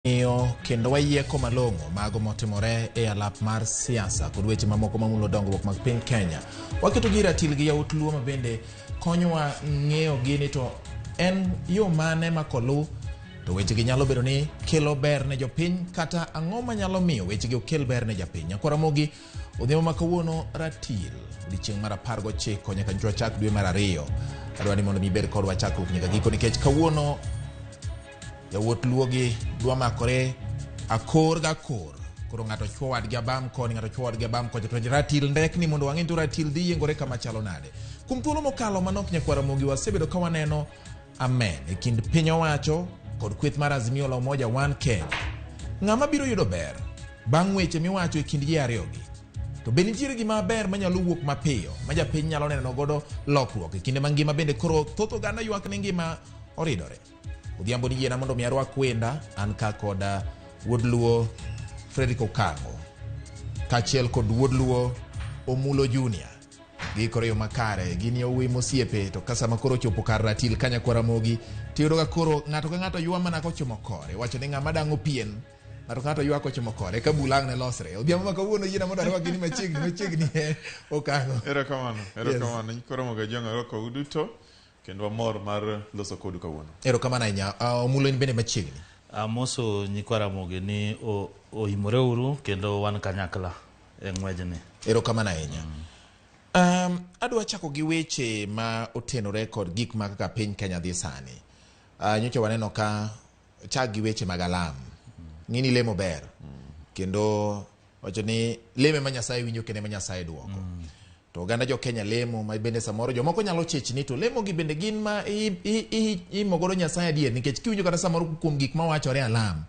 Kendo wayieko malong'o mago motimore e alap mar siasa kod weche mamoko mamulo dongruok mag piny Kenya. Waketo gi ratil gi yaut luo ma bende konyowa ng'eyo gini to en yo mane makolu to weche gi nyalo bedo ni kelo ber ne jopiny kata ang'o manyalo miyo weche gi okel ber ne japiny. Ramogi odhiambo ma kawuono ratil odiechieng' mar 19 nyaka nyocha chak dwe mar 2. Adwa ni mondo mibed kodwa chakruok nyaka giko nikech kawuono yawuot luo gi dwa makore akor ga kor. Koro ng'ato chwo wadgi abam koni, ng'ato chwo wadgi abam kocha to ratil ndek ni mondo wang'e to ratil dhi yiengore kama chalo nade. Kuom thuolo mokalo manok Ramogi wasebedo ka waneno amen e kind piny owacho kod kweth mar Azimio la Umoja One Kenya. Ng'ama biro yudo ber bang' weche miwacho e kind ji ariyogi? To be nitiere gima ber manyalo wuok mapiyo ma japiny nyalo neno godo lokruok e kinde mangima bende koro thoth oganda ywak ni ngima oridore. Odhiambo ni yiena mondo mi arwak wenda an ka kod wuod luo Fredrick Okango kachiel kod wuod luo Omulo Junior. Gikore yo makare gin yowuoyi mosiepe to kasa makoro chopo kar ratil kanya Ramogi tiyudo ga koro ng'ato ka ng'ato ywa mana kochomo kore wacho ni ng'ama dang'o pien ng'ato ka ng'ato ywa kochomo kore ka bulang ne losre. Odhiambo ma kawuono yiena mondo arwak gini machiegni Okango. Erokamano Ramogi jonga ko uduto kendo amor mar loso kodu kawuono. Erokamano ahinya. Omulo ni bende machiegni. Amoso nyikwa Ramogi ni oimore uru kendo wan kanyakla e ng'wejni. Erokamano ahinya. Adwa chako gi weche ma otenore kod gik ma kaka piny Kenya dhi sani. Nyocha waneno ka chak gi weche mag alam. Ng'ini lemo ber. Kendo wacho ni leme ma Nyasaye winjo kendo ma Nyasaye duoko. To oganda jo Kenya lemo ma bende samoro jomoko nyalo chechni to lemo gi bende gin ma imogodo Nyasaye adier nikech kiwinjo kata samoro kuom gik ma wachore alam.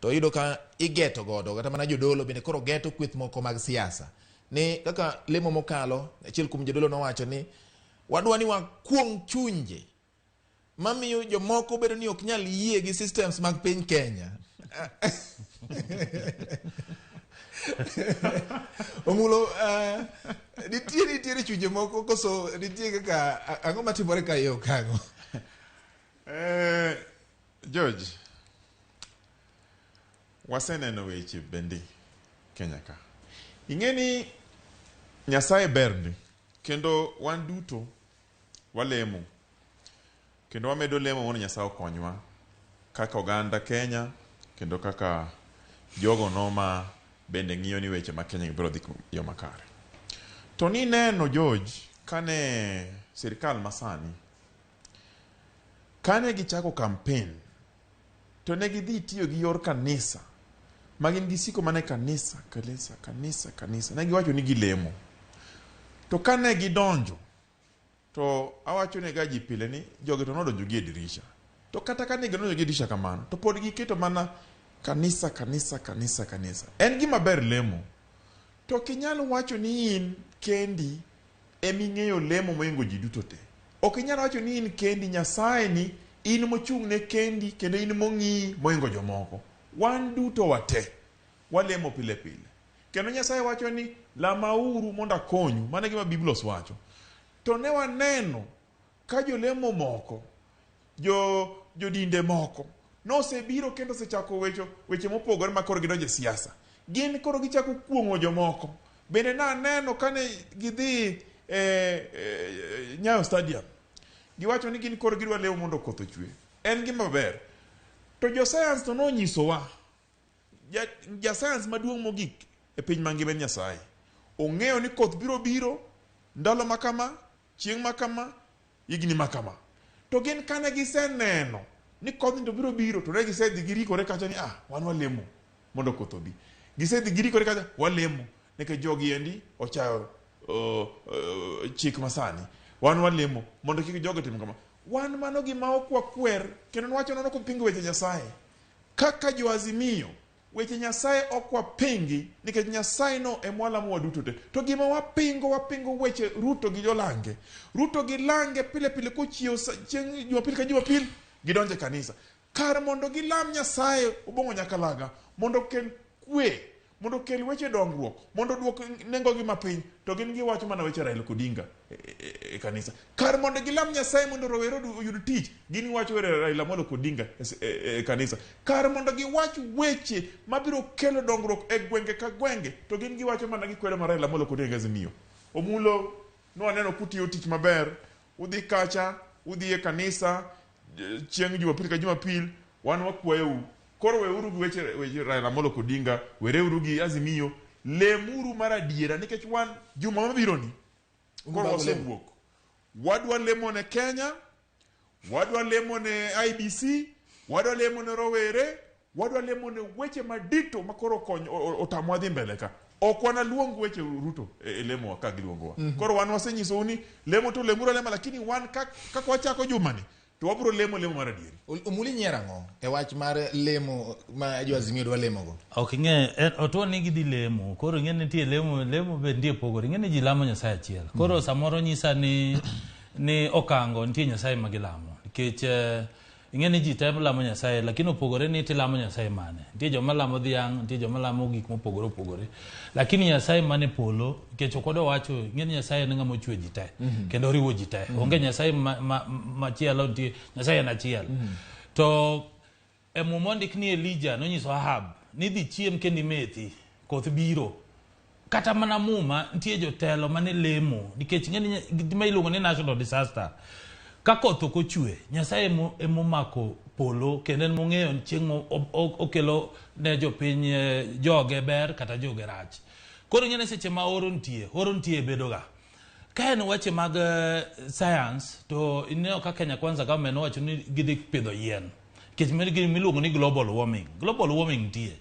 To yudo ka igeto godo kata mana jodolo bende koro geto kweth moko mag siasa. Ni kaka lemo mokalo achiel kuom jodolo nowacho ni wadwa ni wakuong chunje mamiyo jomoko bedo ni ok nyal yie gi systems mag piny Kenya. Omulo nitiere chunje moko koso nitie kaka ang'o matimore ka yo Okango? George, waseneno weche bende Kenya ka. Ing'eni Nyasaye berni kendo wan duto walemo kendo wamedo lemo mondo Nyasaye okonywa kaka oganda Kenya kendo kaka jogo noma bende ng'iyo ni weche ma Kenya biro dhi yo makare. To ni neno George kane sirkal masani kane gichako campaign to ne gidhi tiyo gi yor kanisa magin gisiko mane kanisa ne giwacho ni gilemo. To kane gidonjo to awacho ne gaji pile ni jogi to nodonjo gi e dirisha. To kata kane gidonjo gi e dirisha kamano to pod giketo mana kanisa. En gima ber lemo. To kinyal wacho ni in kendi eming'eyo lemo moingo ji duto te. Ok inyal wacho ni in kendi Nyasaye ni in mochung' ne kendi kendo in mong'i moingo jomoko. Wan duto wate walemo pile. Kendo Nyasaye wacho ni lamauru mondo akonyu. Mano gima Biblos wacho. To ne waneno ka jolemo moko jodinde moko nosebiro kendo sechako weche mopogore ma koro gidonje siasa. Gin koro gichako kuong'o jomoko. Bende naneno kane gidhi Nyayo Stadium giwacho ni gin koro gidwa lemo mondo koth ochwe. En gima ber. To jo science to nonyisowa ja science maduong' mogik e piny mangima Nyasaye ong'eyo ni koth biro ndalo makama, chieng' makama, higni makama. To gin kane giseneno ni koth ndo biro to ne gisedhi girikore kacha ni wan walemo mondo koth obi. Gisedhi girikore kacha walemo nikech jogi endi ochayo chik masani. Wan walemo mondo kik jogo tim kama. Wan mano gima okwakwer kendo nwacho nono kupingo weche Nyasaye. Kaka jo Azimio weche Nyasaye okwapingi nikech Nyasaye no e mwala mwa duto te. To gima wapingo weche Ruto gi jolange. Ruto gi lange pile kochio chieng' Jumapil ka Jumapil gidonje kanisa. Kar mondo gilam Nyasaye obongo nyakalaga mondo kel kwe mondo kel weche dongruok, mondo duok nengo gi mapiny, to gin giwacho mana weche Raila Odinga e kanisa. Kar mondo gilam Nyasaye mondo rowere oyud tich, gin wacho Raila Odinga e kanisa. Kar mondo giwach weche mabiro kelo dongruok e gwenge ka gwenge, to gin giwacho mana gikwedo mar Raila Odinga Azimio. Omulo nwaneno kutiyo tich maber, udhi kacha, udhi e kanisa, chieng' Jumapil ka Jumapil, wan wakwayou. Koro weuru gi weche Raila Odinga, wereuru gi Azimio, lemuru mar adiera nikech wan juma mabiro ni koro wasewuok. Wadwa lemo ne Kenya, wadwa lemo ne IBC, wadwa lemo ne rowere, wadwa lemo ne weche madito makoro konyo otamwa dhi mbele ka. Ok wana luong weche Ruto e lemo ka giluongowa. Koro wan wasenyiso ni lemo to lemuro lema, lakini wan kaka wachako jumani to wabro lemo mar adieri. Omuli nyierango e wach mar lemo ma jo Azimio dwa lemo go. Ok nge oto ni gidhi lemo. Koro nge nitie lemo be ndie pogore. Nge ni ji lamo Nyasaye achiel. Koro samoro nyisa ni okango nitie Nyasaye magilamo. Nikech nge ni ji temo lamo Nyasaye, lakini opogore ni ti lamo Nyasaye mane. Nitie joma lamo dhiang', nitie joma lamo gik mopogore. Lakini Nyasaye mane polo, nikech okodo wacho nge ni Nyasaye ni ngamo chwe ji te, kendo riwo ji te. Onge Nyasaye machielo nitie, Nyasaye en achiel. To mumondik ni Elijah nonyiso Ahab ni dhi chiem kendi methi, koth biro. Kata mana muma nitie jotelo mane lemo, nikech nge ni gima iluongo ni national disaster. Ka koth ok ochwe, Nyasaye emomako polo, kendo en mong'eyo chieng' okelo ne jopiny joge ber kata joge rach. Koro ng'ene seche ma oro nitie bedoga. Ka en weche mag science, to ineo ka Kenya Kwanza government wacho ni gidhi pidho yien. Kech miluongo ni global warming. Global warming nitie.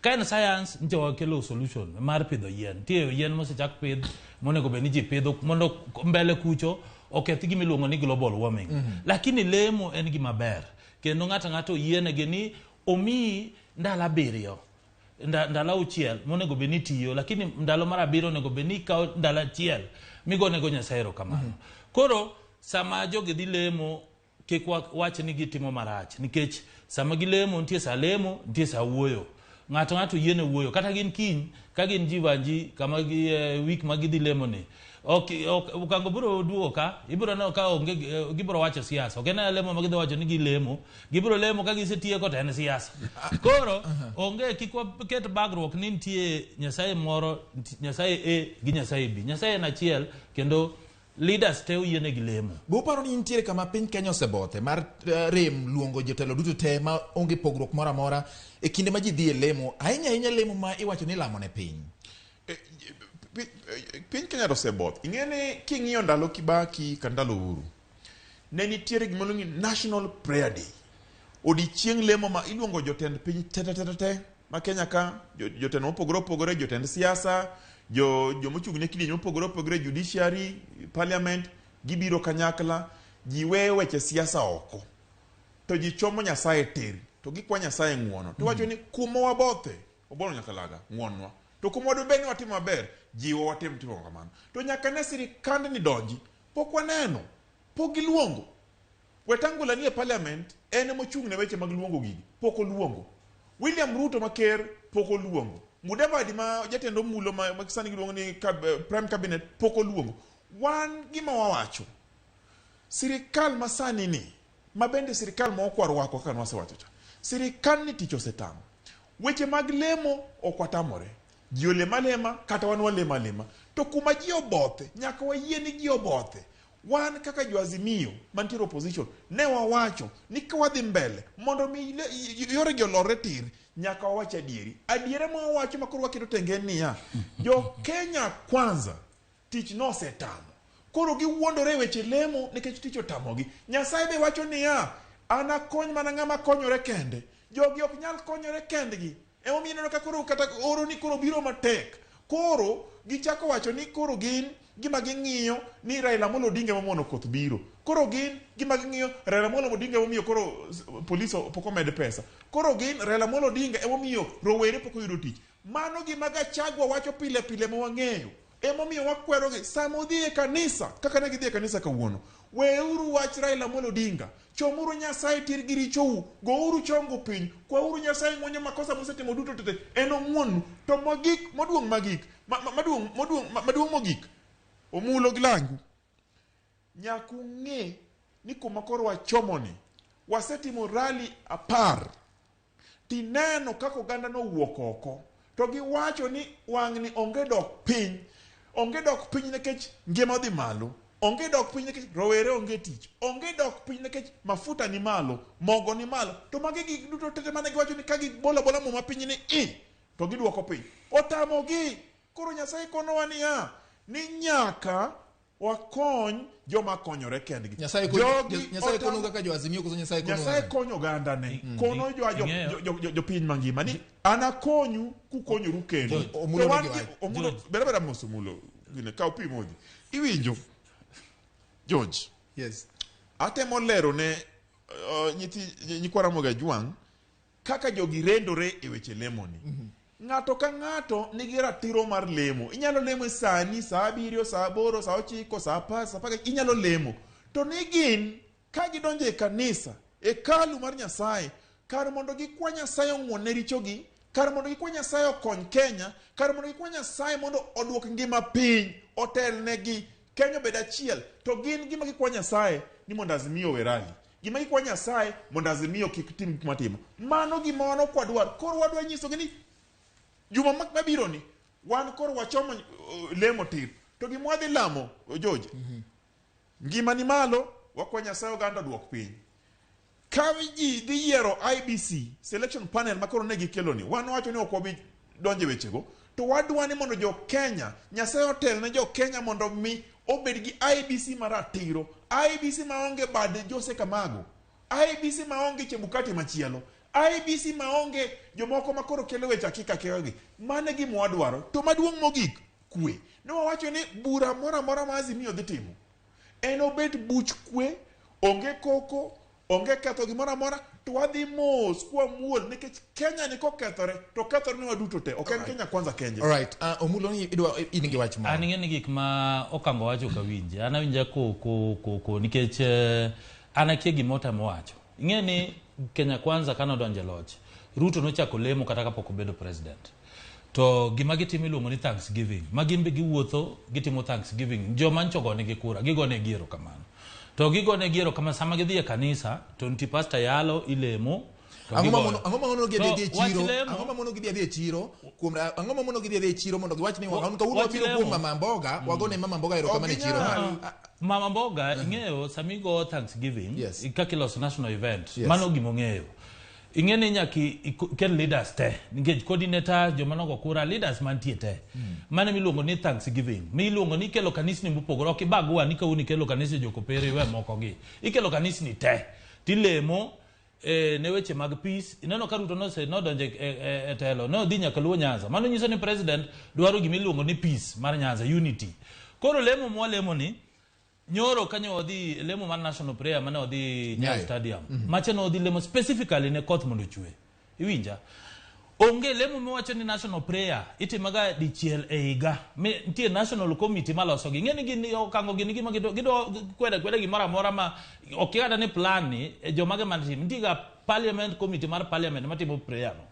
Ka en science, nitie wakelo solution mar pidho yien. Nitie yien mosechak pidh, monego be ni ji pidho, mondo mbele kucho, okethi gima iluongo ni global warming. Lakini lemo en gima ber. Kendo ng'ato yienege ni omi ndalo 7, ndalo 6 monego be ni tiyo, lakini ndalo mar 7 onego be ni kao ndalo 1 migonego Nyasaye erokamano. Koro sama jogi dhi lemo, kik wach ni gitimo marach, nikech sama gilemo nitie sa lemo, nitie sa wuoyo. Ng'ato yiene wuoyo, kata gin kiny ka gin jivanji kama week ma gidhi lemo ni. Ukango biro duoka, ibiro no ka onge gibiro wacho siasa. Ok en lemo ma gidhi wacho ni gilemo, gibiro lemo ka gisetieko to en siasa. Koro onge kikwa ket bagruok ni nitie Nyasaye moro, Nyasaye E gi Nyasaye B. Nyasaye en achiel, kendo leaders te uyiene gi lemo. Buparo ni nitiere kama piny Kenya osebote mar rem luongo jotelo duto te ma onge pogruok moro amora e kinde ma ji dhi e lemo, ahinya lemo ma iwacho ni lamo ne piny. Piny Kenya oseboth. Ing'ene king'iyo ndalo Kibaki ka ndalo Uhuru, ne nitiere gima iluongo ni National Prayer Day. Odiochieng' lemo ma iluongo jotend piny te ma Kenya ka, jotend mopogore, jotend siasa, jomochung' ne kidieny mopogore, judiciary, parliament, gibiro kanyakla, ji weyo weche siasa oko. To ji chomo Nyasaye teri, to gikwa Nyasaye ng'uono. To wacho ni kuma wabothe, obono nyaka laga, ng'uonwa. To kuma wadu beni watimo maber, jiwo watim kamano. To nyaka ne sirikand ni donji, pok waneno, pok giluongo. Wetangula ni e parliament, ene mochung' ne weche mag luongo gigi, pok oluongo. William Ruto maker, pok oluongo. Mudavadi ma jatendo mulo ma kisani giluongo ni prime cabinet, pok oluongo. Wan gima wawacho, sirikal masani ni, mabende sirikal ma okwar wako kaka nwasewacho cha. Sirikal ni tich osetamo. Weche mag lemo okwatamore. Ji olema kata wan walema. To kuma ji obothe, nyaka wayieni ji obothe. Wan kaka jo Azimio mantiere opposition, ne wawacho ni ka wadhi mbele mondo mi yore gi olore tir, nyaka wawacho adieri. Adiera ma wawacho makoro waketo tenge niya, jo Kenya Kwanza tich no setamo. Koro giwuondore weche lemo nikech tich otamogi. Nyasaye be wacho niya, anakony mana ng'ama konyore kende. Jogi ok nyal konyore kendgi. Emomiyo ineno ka koro kata oro ni koro biro matek. Koro gichako wacho ni koro gin gima ging'iyo ni Raila Odinga momono koth biro. Koro gin gima ging'iyo Raila Odinga emomiyo koro polisi pok omed pesa. Koro gin Raila Odinga emomiyo rowere pok oyudo tich. Mano gima Gachagua wacho pile ma wang'eyo. Emomiyo wakwerogi sama odhi e kanisa, kaka ne gidhi e kanisa kawuono. weuru wach Raila Amolo Odinga, chomuru Nyasaye tir gi richou, gouru chongo piny, kwauru Nyasaye ng'wenyo makosa mosetimo duto tete, en ong'wonu. To mogik, maduong' mogik, omulo gilangu, nyaku ng'e ni kuma koro wachomoni, wasetimo rally 10, tineno kako oganda no wuok oko, to giwacho ni wang'ni onge dok piny nikech ngima dhi malo, onge dok piny nikech rowere onge tich, onge dok piny nikech mafuta ni malo, mogo ni malo, to magi gik duto tete mane giwacho ni ka gibola mo mapiny ni to giduoko piny. Otamogi. Koro Nyasaye konowa niya, ni nyaka wakony joma konyore kendgi. Nyasaye kono kaka jo Azimio koso Nyasaye konyo oganda ne. Kono jo piny mangima ni anakonyu kukonyoru kendu. Omulo bera mosomulo gine ka opi modhi. Iwinjo George. Yes. Atemo lero ne nyikwara moga Juang kaka jogi rendore e weche lemoni. Ng'ato ka ng'ato nigi ratiro mar lemo. Inyalo lemo sani, saa 7, saa 8, saa 9, saa 10, saa 10, inyalo lemo. To negin, ka gidonje e kanisa, e kalu mar Nyasaye, kar mondo gikwa Nyasaye ong'wone richogi, kar mondo gikwa Nyasaye okony Kenya, kar mondo gikwa Nyasaye mondo oduok ngima piny, otelnegi, Kenya bed achiel, to gin gima gikwa Nyasaye ni mondo Azimio we rally. Gima gikwa Nyasaye mondo Azimio kik tim gik matimo. Mano gima wan ok wadwar. Koro wadwa nyisogi ni juma mabiro ni wan koro wachomo lemo tir, to gima wadhi lamo George, ngima ni malo, wakwa Nyasaye oganda duok piny. Ka ji dhi yiero IBC selection panel makoro ne gikelo ni, wan wacho ni ok wabi donje wechego, to wadwa ni mondo jo Kenya, Nyasaye otel ne jo Kenya mondo mi obed gi IBC maratiro, IBC maonge bade Jose Kamago, IBC maonge Chebukati machielo, IBC maonge jomoko makoro kelo weche akika keogi. Mane gima wadwaro. To maduong' mogik, kwe. Ne wawacho ni bura mora ma Azimio dhi timo, en obet buch kwe, onge koko, onge ketho gimora mora, to wadhi mos kwa muol nikech Kenya ni kokethore, to kethore ni waduto te. Ok en Kenya kwanza Kenya. Alright. Omulo ni idwa ingi wach mo. An ng'eni gik ma okango wacho ka winje. An awinja ko nikech an akia gimota mowacho. Ng'eni Kenya kwanza kano donje loch, Ruto nochako lemo kata kapok obedo president. To gima gitimo iluongo ni Thanksgiving. Magimbe giwuotho gitimo Thanksgiving. Joma nchogone gi kura, gigone giero kamano. To gigone giero kamano sama gidhi e kanisa, to nti pastor yalo ilemo. Ang'o mamono gidhi e chiro? Ang'o mamono gidhi e chiro mondo giwach ni wan ka uno biro kuom Mama Mboga, wagone Mama Mboga erokamano e chiro. Mama Mboga ing'eyo samigo Thanksgiving, ikakiloso national event, mano gimong'eyo. Ing'eni nyaki kel leaders te, engage coordinator, jomanogo kura, leaders mantie te. Mane miluongo ni Thanksgiving. Miluongo ni kelo kanisni mopogore, ok ibagwa ni kauni kelo kanisni jokopere we moko gi. Ikelo kanisni te. Tilemo ne weche mag peace. Ineno ka Ruto nodonje e telo, no dhi nyaka luwo Nyanza. Mano nyiso ni president dwaro gimiluongo ni peace mar Nyanza, unity. Koro lemo mwalemo ni nyoro kanyo odhi lemo mar national prayer mane odhi Nyayo Stadium. Mache no odhi lemo specifically ne koth mondo chwe. Iwinja? Onge lemo mwacho ni national prayer itimaga dichiel e higa. Nitie national committee maloso gi. Ng'eni gini okango gini gima gido kwede gimora mora ma okigada ni plan ni jomage mantim. Ntiga parliament committee mar parliament matimo prayer no.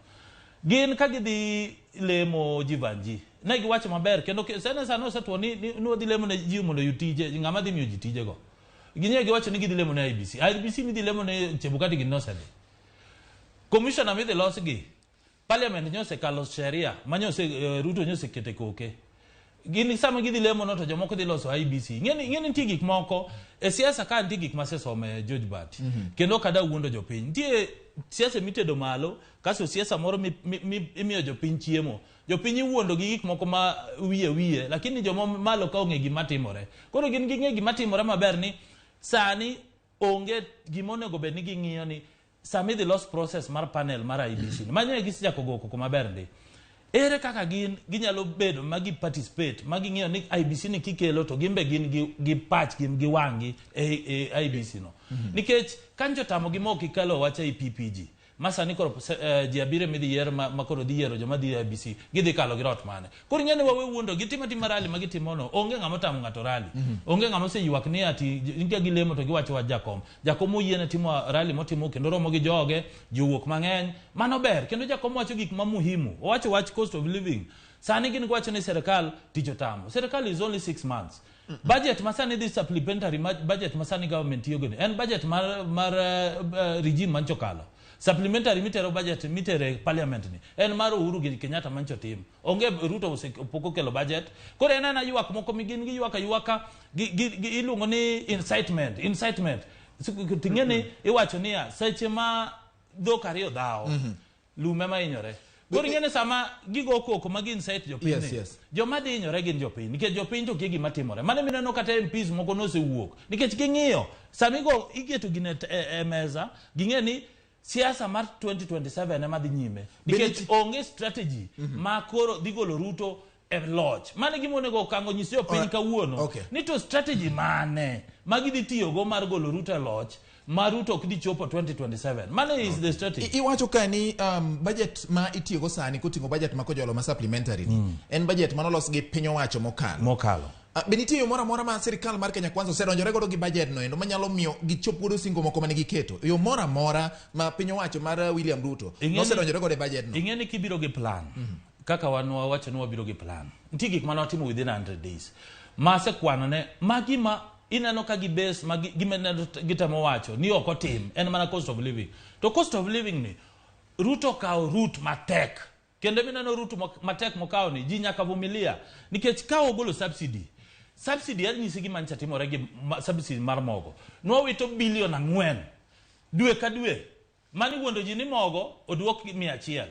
Gin ka gidhi lemo jivanji. Na giwacho maber kendo sano osetwo ni odhi lemo ne ji mondo yutije, ng'ama dhi miyo ji tije go. Ginye giwacho ni gidhi lemo ne IBC. IBC ni dhi lemo ne Chebukati ginosede. Commissioner midhi los gi. Parliament nyose kalo sheria, manyose Ruto nyose kete koke. Gini sama gidhi lemo no to jomoko dhi loso IBC. Ng'eni nitie gik moko e siasa ka nitie gik masesome George Bat. Kendo kada wuondo jopiny. Nitie siasa mitedo malo, kaso siasa moro imiyo jopiny chiemo. Jopiny wuondo gi gik moko ma wiye, lakini jomo malo ka ong'e gima timore. Koro gin ging'e gima timore maber ni sani onge gimonego bed ni ging'iyo ni sami the lost process mar panel mar IBC. Manye gisichako go koko maber ndi. Ere kaka ginyalo bedo magi participate, magi ng'iyo ni IBC ni kikelo to gimbe gin gi patch gi wangi e IBC no. Nikech kanjo tamo gimo kikalo wacha i PPG. masani koro ji abire midhi yiero ma koro dhi yiero joma dhi ABC gidhi kalo gi rot mane koro ing'eni wawe wuondo gitimo tim rally ma gitimono onge ng'ama tamo ng'ato rally onge ng'ama oseyuak ni ati nitie gilemo to giwacho wach jakom oyiene timo rally motimo kendo romo gi joge jowuok mang'eny mano ber kendo jakom wacho gik ma muhimu owacho wach cost of living sani gin gwacho ni sirkal tich otamo sirkal is only 6 months budget masani this supplementary budget masani government tiyo gini en budget mar regime mancho kalo supplementary mitero budget mitere parliament ni en mar Uhuru Kenyatta mancho tim onge Ruto poko kelo budget kore enana yuak moko migin gi yuaka iluongo ni incitement tingene iwacho ni seche ma dhok ariyo dhao lume ma inyore koro ing'ene sama gigo koko ma gin site jopiny joma dhi inyore gin jopiny nikech jopiny to kia gima timore mane mineno kata MPs moko nosewuok nikech ging'iyo sami go iketo gine meza ging'e ni siasa mar 2027 ema dhi nyime nikech onge strategy ma koro dhi golo Ruto e loch mane gimonego okango nyisi jopiny kawuono ni to strategy mane ma gidhi tiyogo mar golo Ruto e loch Maruto kidi chopo 2027. Money is the strategy. Iwacho ka ni budget ma itiyogo sani kutingo budget ma kojolo ma supplementary ni. En budget manolos gi piny owacho mokalo. Benitiyo mora ma sirkal mar Kenya Kwanza osedonjore godo gi budget no endo manyalo miyo gichop godo singo moko mane giketo. Yo mora ma piny owacho mar William Ruto nosedonjore godo e budget no. Ing'eni kibiro gi plan. Kaka wanwa wacho ni wabiro gi plan. Nitie gik mane watimo within 100 days. Mase kwanone magima inano ka gibes gimeneno gitamo wacho ni oko tim en mana cost of living to cost of living ni Ruto kao root matek kendo mineno root matek mokao ni ji nyaka vumilia nikech kao golo subsidy yani nyisi gi mancha timore gi subsidy mar mogo no wito bilion 4 dwe ka dwe mani wuondo ji ni mogo oduok 100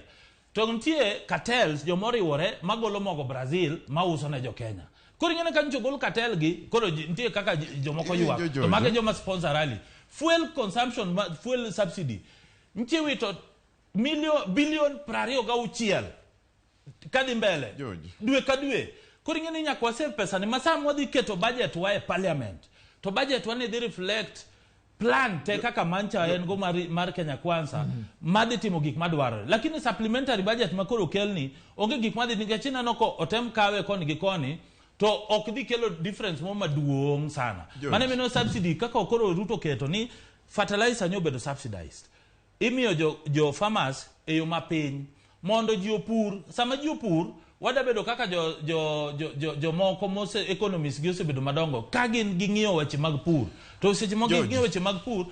to nitie cartels jomoriwore magolo mogo Brazil mauso ne jo Kenya koro ing'ene ka ncho gol cartel gi koro nitie kaka jomoko yuak to mage joma sponsor rally fuel consumption fuel subsidy nitie wito bilion 26 kadhi mbele dwe ka dwe koro ing'ene nyaka wasave pesa ni masaa mwadhi keto budget wa e parliament to budget wa ni dhi reflect plan te kaka mancha en go mar Kenya Kwanza madhi timo gik madwarore lakini supplementary budget makoro kelni onge gik madhi nikech ineno ko otem kawe koni gi koni to ok dhi kelo difference mo maduong' sana mane mino subsidy kaka okoro Ruto keto ni fertilizer nyobedo subsidized imiyo jo farmers e yo mapiny mondo ji opur sama ji opur wada bedo kaka jo moko mose economists gi osebedo madongo ka gin ging'iyo weche mag pur to seche moko ging'iyo weche mag pur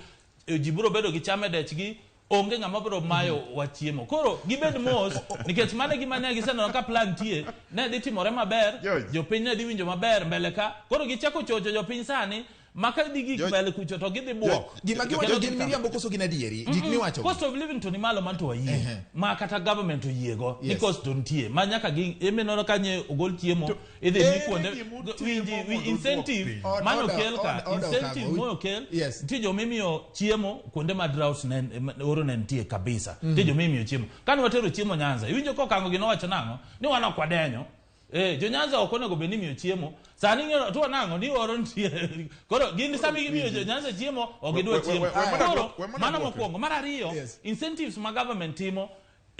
ji biro bedo gi chame dechgi onge ng'ama biro mayo wachiemo koro gibed mos nikech mane gimane giseneno ka plan tie ne dhi timore maber jopiny ne dhi winjo maber mbele ka koro gichako chocho jopiny sani maka dhi gik mbele kucho to gidhi buok gima giwacho gin miriambo koso gin adieri gik miwacho cost of living to ni malo man to wayie ma kata government oyiego ni cost to nitie ma nyaka gi emenono kanye ogol chiemo idhi ni kuonde incentive mano kel ka incentive moyo kel nitie jomimiyo chiemo kuonde ma drought oro ne nitie kabisa nitie jomimiyo chiemo kani watero chiemo Nyanza iwinjo kokango gi nowacho nang'o ni wan ok wadenyo jo Nyanza ok onego bed ni miyo chiemo sani ng'eyo to nang'o ni oro nitie koro gin sami gimiyo jo Nyanza chiemo ok gidwa chiemo koro mano mokwongo mar ariyo incentives ma government timo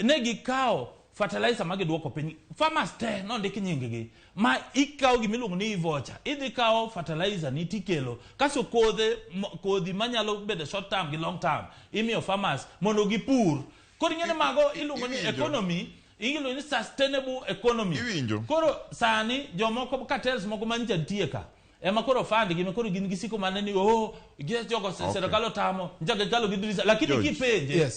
ne gikao fertilizer ma giduoko piny farmers te nondik nying-gi ma ikawo gimiluongo ni voucher idhi kawo fertilizer ni tikelo kaso kodhi manyalo bedo short term gi long term imiyo farmers mondo gipur koro ing'ene mago iluongo ni economy ingilo ni sustainable economy koro sani jomoko cartels moko mancha nitie ka ema koro fund gi koro gin gisiko mane ni jogo serikal tamo njaga galo gidrisa lakini kipenje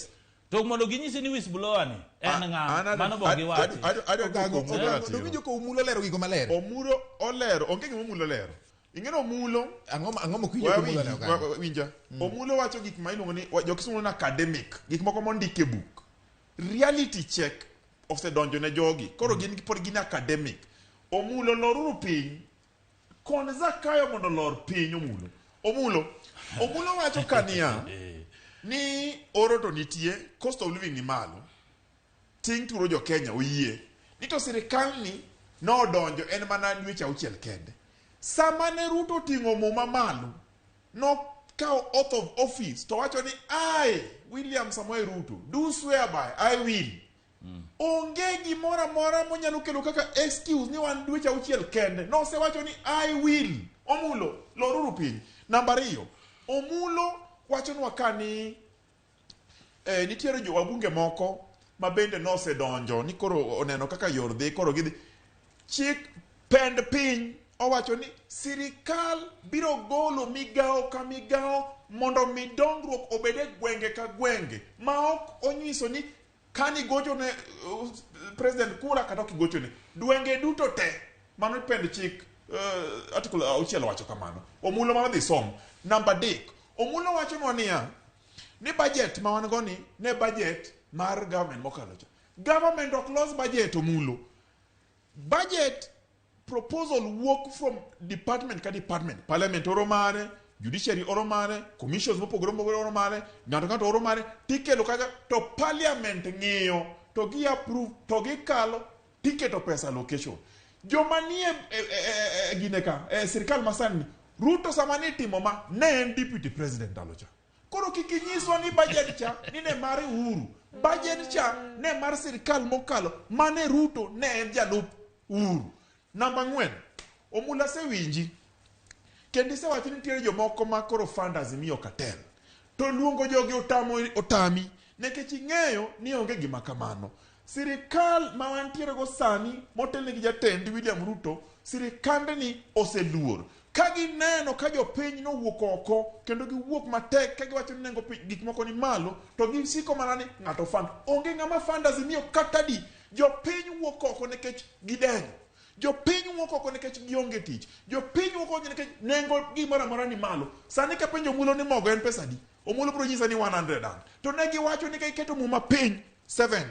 to mondo ginyisi ni whistleblower ni en ng'a mano bogi wacho winjo ko umulo lero gigo maler omuro olero onge gimo mulo lero ingeno omulo ang'o mokwinjo ko umulo lero winja omulo wacho gik ma iluongo ni jokisumo na academic gik moko mondike book reality check osedonjo ne jogi koro gin pod gin academic omulo loruru piny kon zakayo mondo lor piny omulo wacho kania ni oro to nitie cost of living ni malo ting turo jo Kenya oyie ni to sirkal ni no donjo en mana dweche 6 kende sama ne Ruto tingo muma malo no cow oath of office to wacho ni I William Samoei Ruto do swear by I will onge gimora mora monyalo kelo kaka excuse ni wan dweche auchiel kende no se wacho ni I will omulo loruru piny namba 2 omulo wacho ni wakani nitiere jo wabunge moko ma bende no se donjo ni koro oneno kaka yor dhi koro gidhi chik pend piny owacho ni sirikal biro golo migao ka migao mondo mi dongruok obede gwenge ka gwenge ma ok onyiso ni kani gocho ne president kura kata ok gocho ne gwenge duto te mano pend chik article auchiel wacho kamano omulo ma dhi som namba 3 omulo wacho ni budget ma wan go ni ne budget mar government mokalo cha government ok los budget omulo budget proposal work from department ka department parliament oro mare judiciary oro mare commissions mopogore oro mare ng'ato oro mare tikelo kaka to parliament ng'iyo to gi approve to gi kalo tiketo pesa allocation joma nie gineka sirkal masani Ruto samani timo ma ne en deputy president alocha koro kikinyiswa ni budget cha ni ne mari Uhuru budget cha ne mar sirkal mokalo mane Ruto ne en jalup Uhuru namba 4 omula se winji kendi se wacho ni tiere jomoko ma koro fund Azimio cartel to luongo jogi otami nekech ing'eyo ni onge gima kamano sirikal ma wantiere go sani motelne gi jatend William Ruto sirikande ni oseluor ka gineno ka jopiny no wuok oko kendo giwuok matek ka giwacho ni nengo gik moko ni malo to gisiko mana ni ng'ato fund onge ng'ama fund Azimio kata di jopiny wuok oko nekech gidenyo jopiny wuok oko nekech gionge tich jopiny wuok oko nekech nengo gimoro amora ni malo sani ka penjo omulo ni mogo en pesa di omulo biro nyisa ni 100 and to ne giwacho ni ka iketo muma piny 70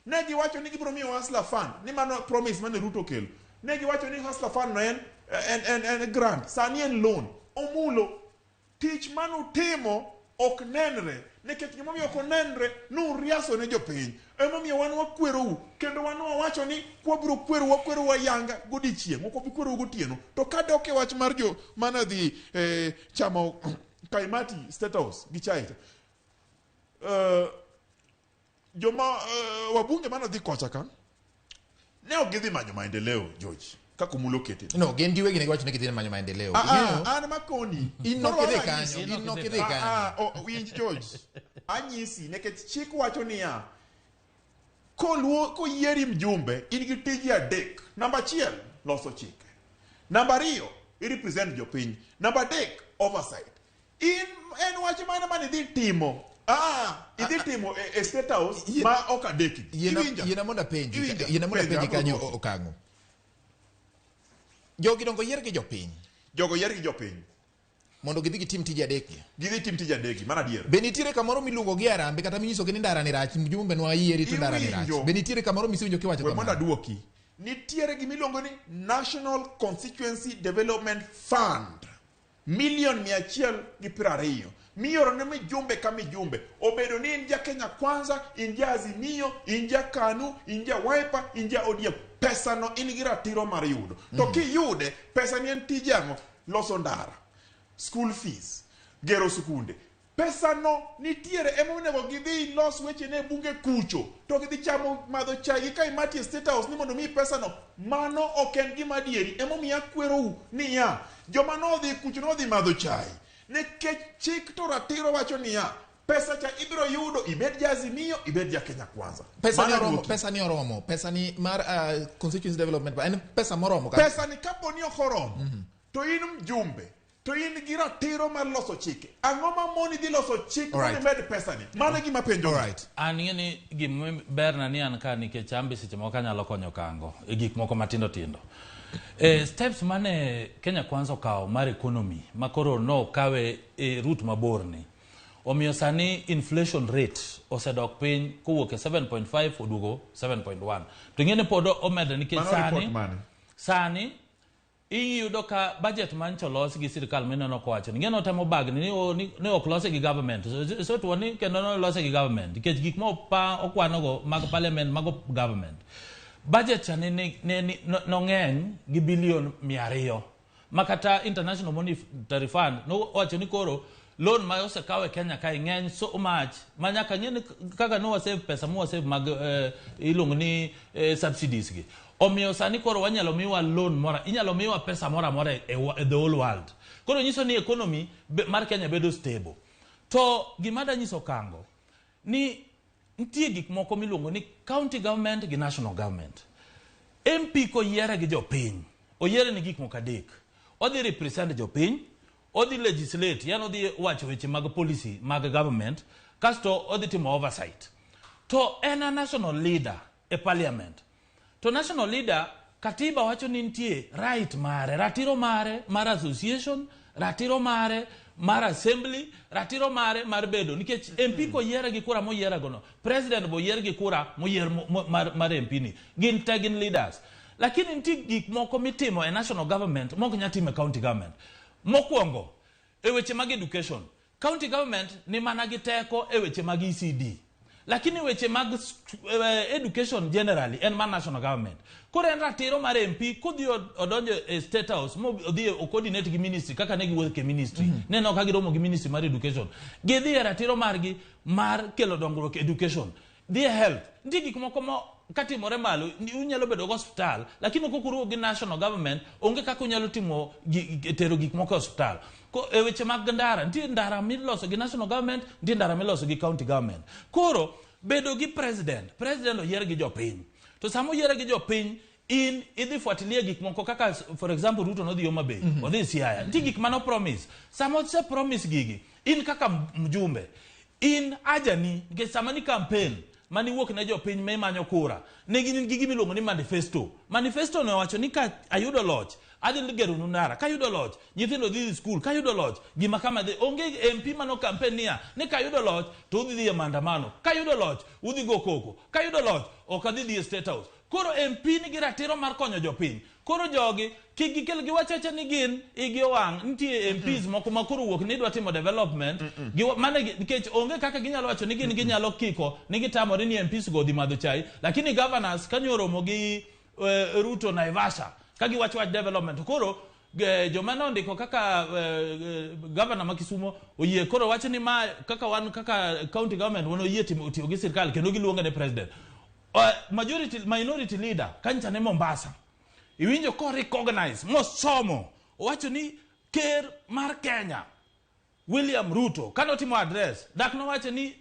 ne giwacho ni gibiro miyo hustler fund ni mano promise mane Ruto kelo ne giwacho ni hustler fund no en grant sani en loan omulo tich manu timo ok nenre nekech gimomiyo ok nenre nuriaso ne jopiny emomiyo wan wakwerou kendo wan wawacho ni kwabiro kwero wayanga godichieng' ok obi kwero gotieno to kadok e wach mar jo mana dhi chamo kaimati state house gi chaita joma wabunge mana dhi kocha ka ne ok gidhi manyo maendeleo George kako mulo kete no gen diwe gine gwacho ne gidhi manyo maendeleo an makoni inokidhi kanyo winj George anyisi nekech chik wacho niya koyieri mjumbe in gi tiji adek namba 1 loso chike namba 2 represent jopiny namba 3 oversight en wach mana mane dhi timo idhi timo state house ma ok adeki yena monda penji kanyo okango jogi dongo yier gi jopiny mondo gidhi gitim tije adek mana dier be nitiere kamoro miluongo gi arambe kata minyiso gi ni ndara ni rach mjumbe nwa yieri to ndara ni rach be nitiere kamoro misiwinjo kiwacho kamano mondo duoki nitiere gimiluongo ni National Constituency Development Fund $120 miyoro ne mijumbe ka mijumbe obedo ni inja Kenya Kwanza inja Azimio inja KANU inja Wiper inja ODM pesa no in gi ratiro mar yudo to kiyude pesa ni en tije ang'o loso ndara school fees gero sikunde pesa no nitiere emonego gidhi los weche ne bunge kucho to gidhi chamo madho chai ka imati state house ni mondo mi pesa no mano oken gima dieri emomiya kwerou niya joma no dhi kucho no dhi madho chai nekech chik to ratiro wacho niya pesa cha ibiro yudo ibed ja Azimio ibed ja Kenya Kwanza pesa ni oromo pesa ni mar constituency development en pesa moromo pesa ni kapo ni okoromo to in mjumbe to in gi ratiro mar loso chike ang'o ma moni dhi loso chik mondo med pesa ni mano gima penjo an ng'eni gima berna ni an ka nikech ambe seche moko anyalo konyo kango e gik moko matindo tindo steps mane Kenya Kwanza okawo mar economy makoro no kawe route mabor ni omiyo sani inflation rate osedok piny kowuok e 7.5 oduogo 7.1 to ng'ene pod omeda nikech sani iyudo ka budget mancho los gi sirkal meneno kowacho ni ng'eno temo bag ni ok lose gi government so to ni kendo no lose gi government nikech gik mo pa okwanogo mag parliament mago government budget cha no ng'eny gi bilion 200 makata International Monetary Fund no wacho ni koro loan ma osekawe Kenya ka ng'eny so much manyaka ng'eni kaka no save pesa mo save mag ilong ni subsidies gi omiyo sani koro wanyalo miwa loan mora inyalo miwa pesa mora e the whole world koro nyiso ni economy mar Kenya bedo stable to gimada nyiso kango ni ntie gik moko miluongo ni county government gi national government MP ko yiere gi jopiny oyiere ni gik moko adek odhi represent jopiny odhi legislate yani odhi wacho weche mag policy mag government kasto odhi timo oversight to en a national leader e parliament to national leader katiba wacho ni nitie right mare ratiro mare mar association ratiro mare mar assembly ratiro mare mar bedo nikech MP ko yiere gi kura moyiera gono president bo yier gi kura moyier mar MP ni gin tagin leaders lakini nitie gik moko mitimo e national government moko nyatimo e county government mokwongo e weche mag education county government ni mana gi teko e weche mag ECD lakini weche mag education generally en man national government kore en ratiro mar MP kodhi odonjo e state house mo odhi o coordinate gi ministry kaka ne giwuok ke ministry neno ka giromo gi ministry mar education gidhi e ratiro margi mar kelo dongruok education the health ndi gik moko mo katimore malo unyalo bedo go hospital lakini kokuru gi national government onge kaka unyalo timo tero gik moko hospital ko e weche mag ndara ndi ndara miloso gi national government ndi ndara miloso gi county government koro bedo gi president oyier gi jopiny to samo yier gi jopiny in idhi fuatilia gik moko kaka for example Ruto no dhi Homa Bay odhi Siaya ndi gik mano promise samo se promise gigi in kaka mjumbe in ajani ge sama ni campaign mani wuok ne jopiny me manyo kura ne gin gigi miluongo ni manifesto no wacho ni ka ayudo loch adhi gero nundara ka ayudo loch nyithindo dhi school ka ayudo loch gima kama de onge MP mano campaign nia ni ka ayudo loch to udhi dhi maandamano ka ayudo loch udhi go koko ka ayudo loch ok adhi dhi state house koro MP ni gi ratiro mar konyo jopiny koro jogi kigikel gi wachacha ni gin igi wang ntie MPs moko makoro wuok ni dwa timo development mane nikech onge kaka ginyalo wacho ni gin ginyalo kiko ni gitamore ni MPs go dhi madho chai lakini governors kanyoromo gi Ruto Naivasha kagi wacho development koro joma nondiko kaka governor ma Kisumo oyie koro wacho ni ma kaka wan kaka county government wono oyie tiyo gi sirkal kendo giluonga ne president minority leader kancha ne Mombasa iwinjo ko recognize mosomo wacho ni ker mar Kenya William Ruto kano timo address dak no wacho ni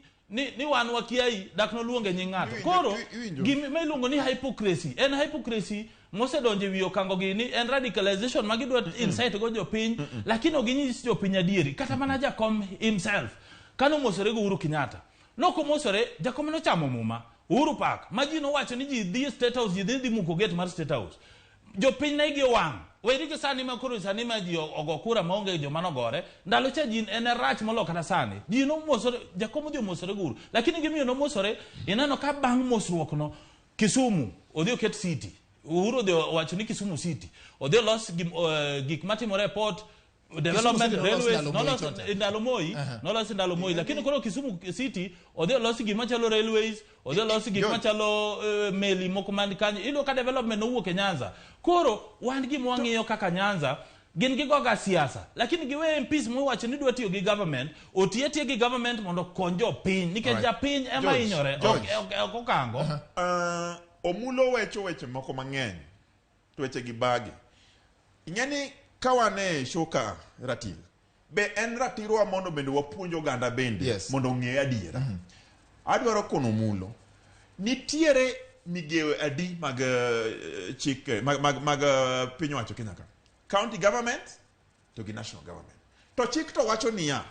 wan wakiai dak no luonge nyingato koro gima iluongo ni hypocrisy mosedonje wiyo kango gini en radicalization magidwa insight go jopiny lakini oginyis jopiny adieri kata mana Jakom himself kano mosore go Uhuru Kenyatta noko mosore Jakom no chamo muma Uhuru Park majino wacho ni ji dhi state house ji dhi muko gate mar state house jopiny na igi wang weri ke sani ma koro sani ma ji ogokura maonge joma nogore ndalo cha jin en rach molo kata sani ji no mosore Jakom dhi mosore guru lakini gimiyo no mosore inano ka bang mosruok no Kisumu odhi oket city Uhuru de wacho ni Kisumu city odhi los gik matimore port development railways no los ndalo moi lakini koro Kisumu city odhi los gik machalo railways odhi los gik machalo meli moko man kanyo ilo ka development no wuok e Nyanza koro wan gi mwang'iyo kaka Nyanza gin gigoga siasa lakini giwe MPs mo wacho ni dwa tiyo gi government otiye gi government mondo konjo piny nikech japiny ema inyore okango omulo weche moko mang'eny to weche gi bagi ing'eni kawane shoka ratil be en ratiro mondo bende wapuonjo ganda bende mondo ng'e adiera adwaro kono mulo nitiere migewe adi mag chike mag piny wacho Kenya ka county government to gi national government to chik to wacho niya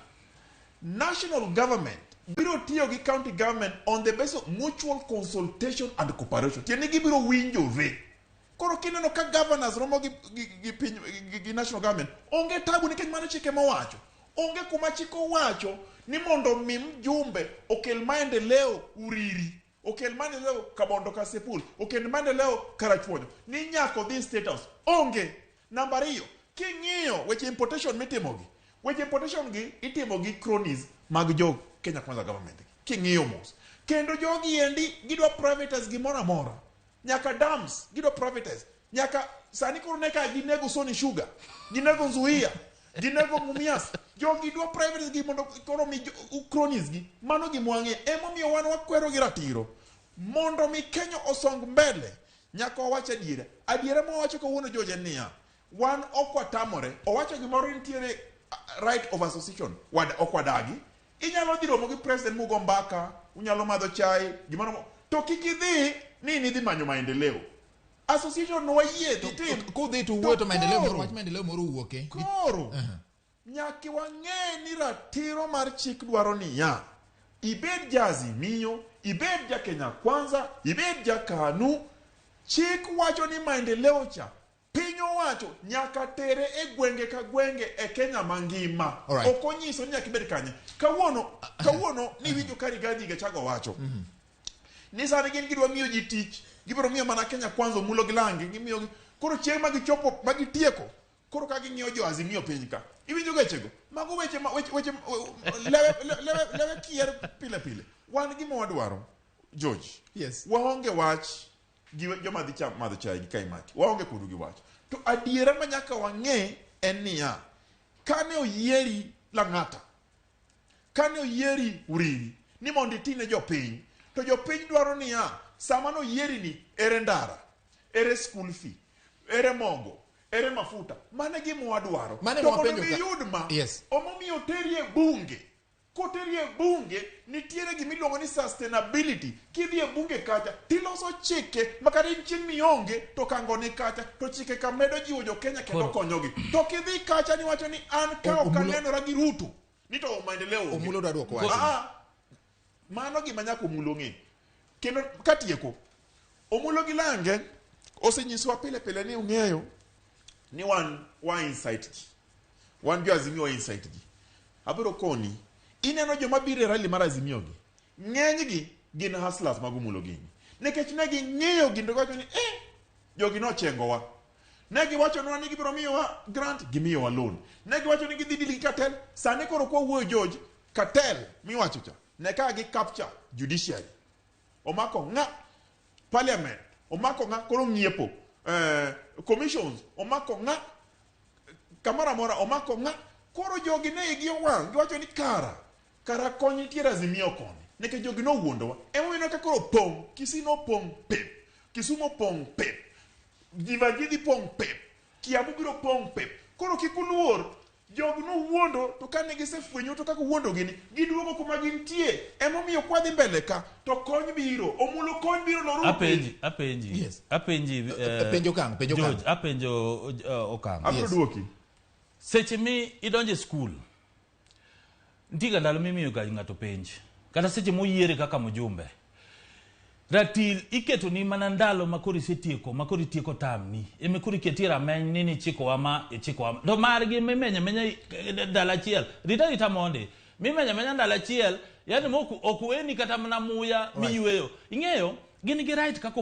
national government biro tiyo gi county government on the basis of mutual consultation and cooperation tieni gibiro winjore koro kineno ka governors romo gi national government onge tabu nikech mano chike mowacho onge kuma chiko wacho ni mondo mjumbe okel maendeleo uriri okel maendeleo kabondo ka sepul okel maendeleo karachuonyo ni nyako dhi state house onge namba 2 king'iyo weche importation mitimogi weche importation gi itimo gi cronies mag jo Kenya Kwanza government king'iyo mos kendo jogi endi gidwa privatize gimoro amora nyaka dams gidwa privatize nyaka sani koro neka ginego Sony Sugar ginego Nzuia ginego Mumias jogi dwa private gi mondo koro mi cronies gi mano gi mwange emomiyo wan wakwero gi ratiro mondo mi Kenya osong mbele nyaka owacho adiera mowacho kawuono George niya wan okwatamore owacho gimoro nitiere right of association okwadagi inyalo dhi romo gi president mugo mbaka unyalo madho chai gimoro to kikidhi ni dhi manyo maendeleo association no wayie titim kudhi to wuoto maendeleo moro wach maendeleo moro wuoke koro nyaki wang'e ni ratiro mar chik dwaro niya ibed ja Azimio ibed ja Kenya Kwanza ibed ja KANU chik wacho ni maendeleo cha piny owacho nyaka tere e gwenge ka gwenge e Kenya mangima okonyiso ni nyaka ibed kanye kawuono ni winjo ka Rigathi Gachagua wacho ni sani gin gidwa miyo ji tich gibiro miyo mana Kenya Kwanza mulo gilangi gimiyo koro chieng' magichopo magitieko koro ka ging'iyo jo Azimio piny ka iwinjo gechego mago weche lewe kier pile wan gima wadwaro George yes waonge wach gi joma dhi madho chai gi kaimati waonge kudu gi wach to adiera ma nyaka wang'e en niya kane oyieri Lang'ata kane oyieri Uriri ni mondo itine jopiny to jopiny dwaro niya sama no yieri ni ere ndara ere school fee ere mogo ere mafuta mane gima wadwaro to mondo miyud ma omomiyo terie bunge koterie bunge nitiere gimiluongo ni sustainability kidhie bunge kacha tiloso chike makata chieng' mionge to kangone kacha to chike ka medo jiwo jo Kenya kendo konyogi to kidhi kacha ni wacho ni an ka okanenora gi Ruto ni to maendeleo omulo dwa dwoko wach mano gima nyaka omulo ng'e kendo katieko omulo gi lange osenyiswa pile ni ung'eyo ni wan insight ji wan jo Azimio insight ji abiro koni ineno joma biro e rally mar Azimio gi ng'eny gi gin hustlers mag omulo gini nikech ne ging'eyo gino wacho ni jogi nochengowa ne giwacho nwa ni gibiro miyowa grant gimiyowa loan ne giwacho ni gidhi dili cartel sani koro kwa wuoyo George cartel miwacho cha ne ka gi capture judiciary omako ng'a parliament omako ng'a koro ng'iepo commissions omako ng'a kamara mora omako ng'a koro jogi ne igi owang' giwacho ni kara kony nitiere Azimio koni nikech jogi nowuondowa emomiyo ka koro pong' Kisii nopong' pep Kisumo pong' pep Jivagidhi pong' pep Kiambu biro pong' pep koro kik uluor jogi nowuondo to kane gisefwenyo to kaka wuondo gini giduogo kuma gintie emomiyo kwadhi mbele ka to kony biro omulo kony biro lorupi apenji penjo apenjo okang abiro duoki seche mi idonje school ntiga ndalo mimiyo ga ng'ato penj kata seche moyiere kaka mjumbe ratil iketo ni mana ndalo makori setieko makori tieko tamni emekori ketira men nini chiko wama do margi menya ndala chiel rita monde mimenya ndala chiel yani moku okueni kata mana muya miyweyo ing'eyo gini gi right kako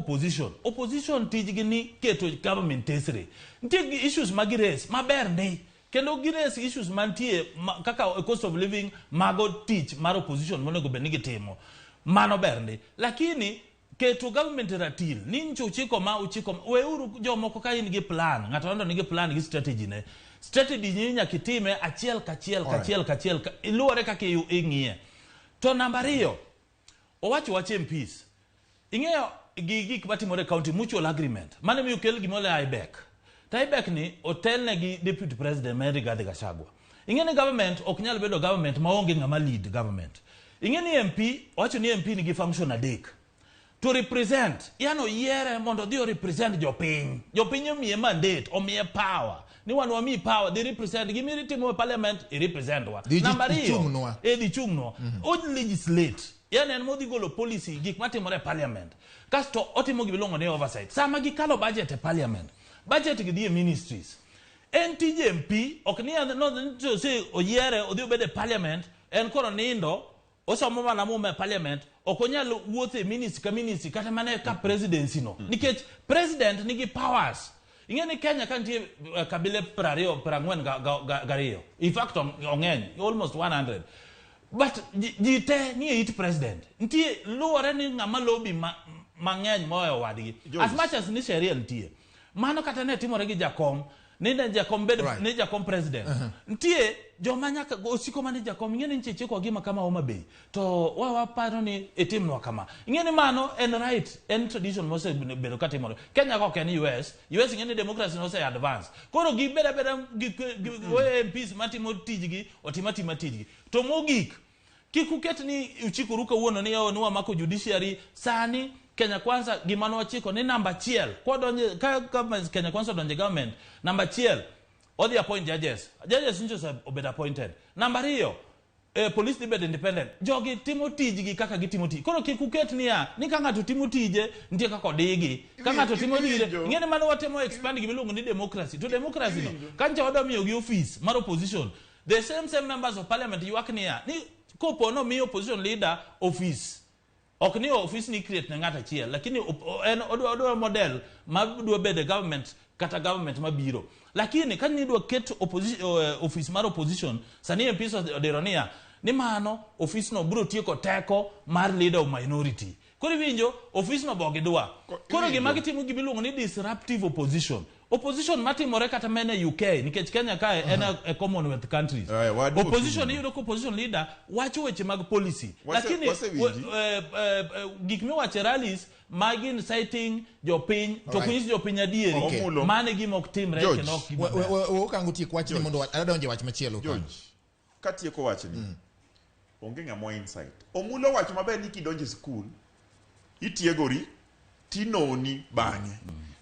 opposition tijgi ni keto government tesre ntie issues magires maber ne kendo gires issues mantie kaka cost of living mago teach mar opposition monego benigi timo mano berne lakini keto government ratil nincho uchiko weuru jomoko ka in gi plan ng'ato ando nigi plan gi strategy ne strategy nyinya kitime achiel kachiel iluore kaka ing'ie to namba 2 owacho MPs ing'eyo gik matimore county mutual agreement mane mi ukel gimole IBEC Taibek ni otelne gi deputy president Rigathi Gachagua. Ingeni government oknyal bedo government maonge ng'ama lead government. Ingeni MP wacho ni MP ni gi function adek. To represent, yano yere mondo dio represent jopiny. Jopiny omiye mandate, omiye power. Ni wanu wami power, they represent. Gimiri timu parliament, i represent wa. Number 2, di chungno. Odi legislate. Yani enmodi golo policy, gik matimore parliament. Kasto otimo gibilongo ne oversight. Sama gikalo budget e parliament. Budget gidie ministries. NTJMP, oknia no se oyere odio bede parliament, en koro nindo, osomo mana mume parliament, okonyalo wuothe ministry kata mane ka presidency no. Nikech president nigi powers. Ingeni Kenya kantie kabile prario gariyo. In fact ongeny almost 100. But jite ni it president. Ntie luore ni ngama lobby mangeny moyo wadgi. As much as ni sheria ntie. Mano kata ne timore gi jakom ni ne jakom bed ne jakom president ntie joma nyaka osiko mane jakom ngene ncheche kwa gima kama Homa Bay to wa paro ni etimno kama ngene mano en right en tradition mose bedo katimore Kenya ko ken US ngene democracy no say advance koro gi beda gi MPs matimo tijgi otimatima tijgi to mogik kikuket ni uchikuruka uono ni yao nuwa mako judiciary sani Kenya Kwanza gimano wachiko ni namba 1 kwa donje kama Kenya Kwanza donje government namba 1 all the appoint judges njo obed appointed namba 2 police debate independent jogi timo tijgi kaka gitimo tiji kono kikuket ni kanga to timo tije ntie kaka digi kanga to timo dire ngene mano watemo expand gimilungu ni democracy to democracy no kanja odomiyo gi office mar opposition the same members of parliament yuak ni kopo no mi opposition leader office okni office ni create na ngata chiel lakini en odo model ma do bede government kata government mabiro lakini kan ni do ket opposition office mar opposition sani MPs oderonia ni mano office no bro tieko teko mar leader of minority koro winjo office no bogidwa koro gimagitimo gibilungo ni disruptive opposition matimore kata mene UK nikech Kenya kae en a commonwealth countries opposition yudo ko opposition leader wacho weche mag policy lakini gikmi wacho rallies magin citing jopiny to kunyis jopiny adieri mane gimok timre kendo okango tiek wachni mondo adonje wach machielo katieko wachni onge ngamo insight omulo wacho maber ni kidonje school itiegori tinoni bang'e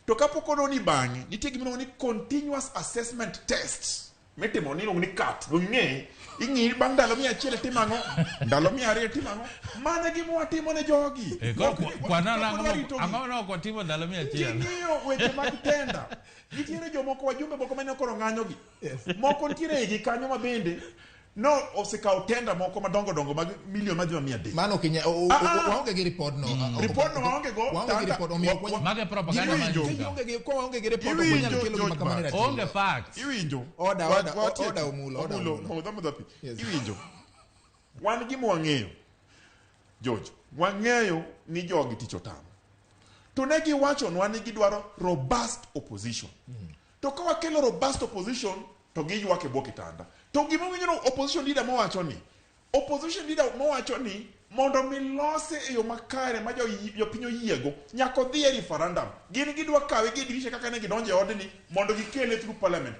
to kapoko noni bang'e nitie gimoro ni continuous assessment test metimo ni ni kat ng'e ing'i bang' ndalo 100 timango ndalo 200 timango mane gimo watimo ne jogi kwana ang'o ko timo ndalo 100 ng'iyo weche mag tenda nitiere jomoko wajumbe moko mane okoro ng'anyogi moko nitiere gi kanyo mabende no osikaw tenda moko madongo mag milion madhi 100 mano kinya waonge gi report no waonge go waonge gi report omiyo mage propaganda waonge gi ko waonge gi report kunyalo kelo gima kamane ratio onge facts iwinjo oda omulo iwinjo wan gimo wang'eyo George wang'eyo ni jogi ticho tamo to ne giwachonwa ni gidwaro robust opposition to ka wakelo robust opposition to giywak e bwo kitanda to gima winjo opposition leader mowacho ni mondo milose e yo makare ma jopiny oyiego nyaka dhi e referendum gin gidwa kawe gidirisha kaka ne gidonje odni mondo gikele through parliament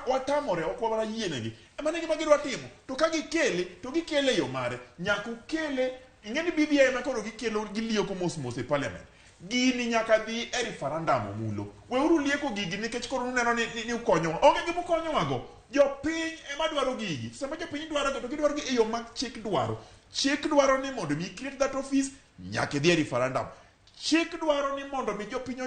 watamore okwara yienegi emane gima gidwa timo to ka gikele to gikele yo mare nyaka ukele ing'eni BBI ma koro gikelo giliyo ko mos e parliament gini nyaka dhi e referendum omulo weuru lieko gigi nikech koro neno ni ukonyo onge gimo konyo wago jopiny ema dwaro gigi sama jopiny dwaro to gidwaro gi e yo mag chik dwaro ni mondo mi create that office nyaka dhi e referendum chik dwaro ni mondo mi jopiny